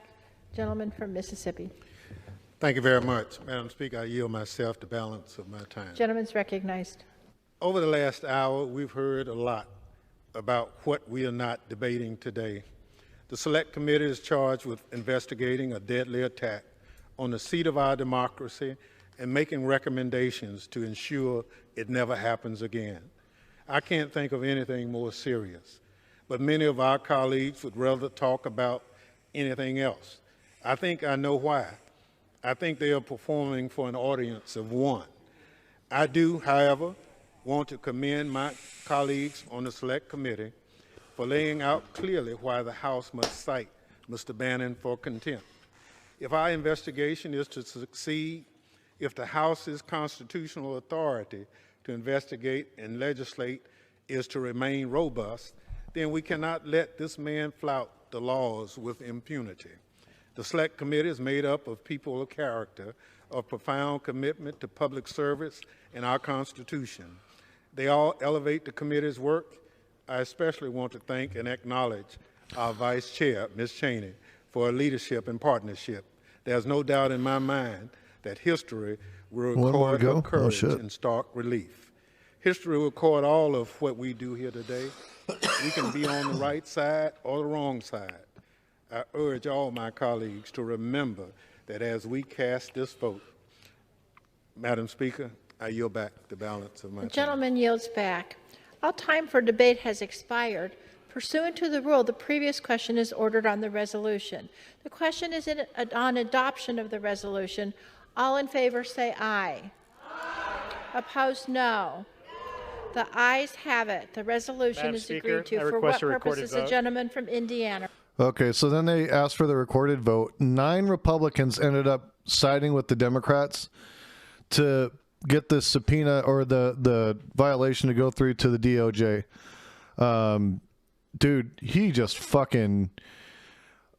Gentleman from Mississippi. Thank you very much. Madam Speaker, I yield myself the balance of my time. Gentleman's recognized. Over the last hour, we've heard a lot about what we are not debating today. The Select Committee is charged with investigating a deadly attack on the seat of our democracy and making recommendations to ensure it never happens again. I can't think of anything more serious, but many of our colleagues would rather talk about anything else. I think I know why. I think they are performing for an audience of one. I do, however, want to commend my colleagues on the Select Committee for laying out clearly why the House must cite Mr. Bannon for contempt. If our investigation is to succeed, if the House's constitutional authority to investigate and legislate is to remain robust, then we cannot let this man flout the laws with impunity. The Select Committee is made up of people of character, of profound commitment to public service and our Constitution. They all elevate the committee's work. I especially want to thank and acknowledge our Vice Chair, Ms. Cheney, for her leadership and partnership. There's no doubt in my mind that history will record her courage in stark relief. History will record all of what we do here today. We can be on the right side or the wrong side. I urge all my colleagues to remember that as we cast this vote, Madam Speaker, I yield back the balance of my time. The gentleman yields back. All time for debate has expired. Pursuant to the rule, the previous question is ordered on the resolution. The question is on adoption of the resolution. All in favor say aye. Aye. Opposed, no. The ayes have it. The resolution is agreed to. For what purposes? The gentleman from Indiana. Okay, so then they asked for the recorded vote. 9 Republicans ended up siding with the Democrats to get the subpoena or the violation to go through to the DOJ. Dude, he just fucking...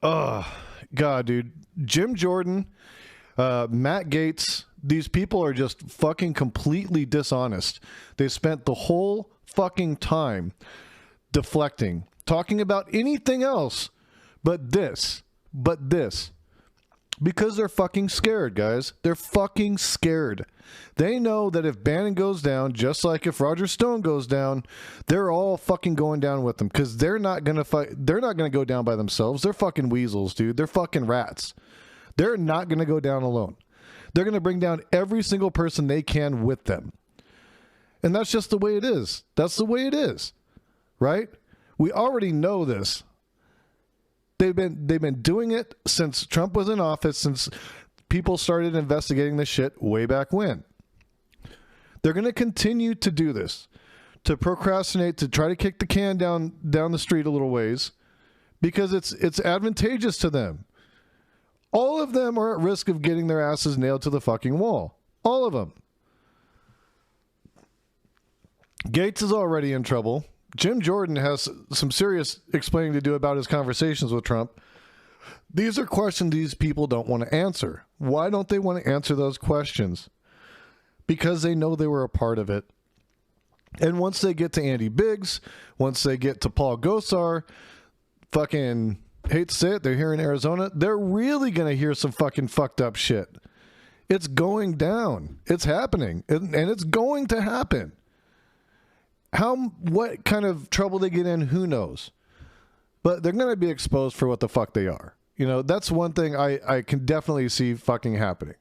Oh, God, dude. Jim Jordan, Matt Gaetz, these people are just fucking completely dishonest. They spent the whole fucking time deflecting, talking about anything else but this, because they're fucking scared, guys. They're fucking scared. They know that if Bannon goes down, just like if Roger Stone goes down, they're all fucking going down with them because they're not gonna fight. They're not gonna go down by themselves. They're fucking weasels, dude. They're fucking rats. They're not gonna go down alone. They're gonna bring down every single person they can with them, and that's just the way it is. That's the way it is, right? We already know this. They've been doing it since Trump was in office, since people started investigating this shit way back when. They're going to continue to do this, to procrastinate, to try to kick the can down the street a little ways, because it's advantageous to them. All of them are at risk of getting their asses nailed to the fucking wall. All of them. Gaetz is already in trouble. Jim Jordan has some serious explaining to do about his conversations with Trump. These are questions these people don't want to answer. Why don't they want to answer those questions? Because they know they were a part of it. And once they get to Andy Biggs, once they get to Paul Gosar, fucking, hate to say it, they're here in Arizona, they're really going to hear some fucking fucked up shit. It's going down. It's happening, and it's going to happen. What kind of trouble they get in, who knows? But they're going to be exposed for what the fuck they are. You know, that's one thing I can definitely see fucking happening.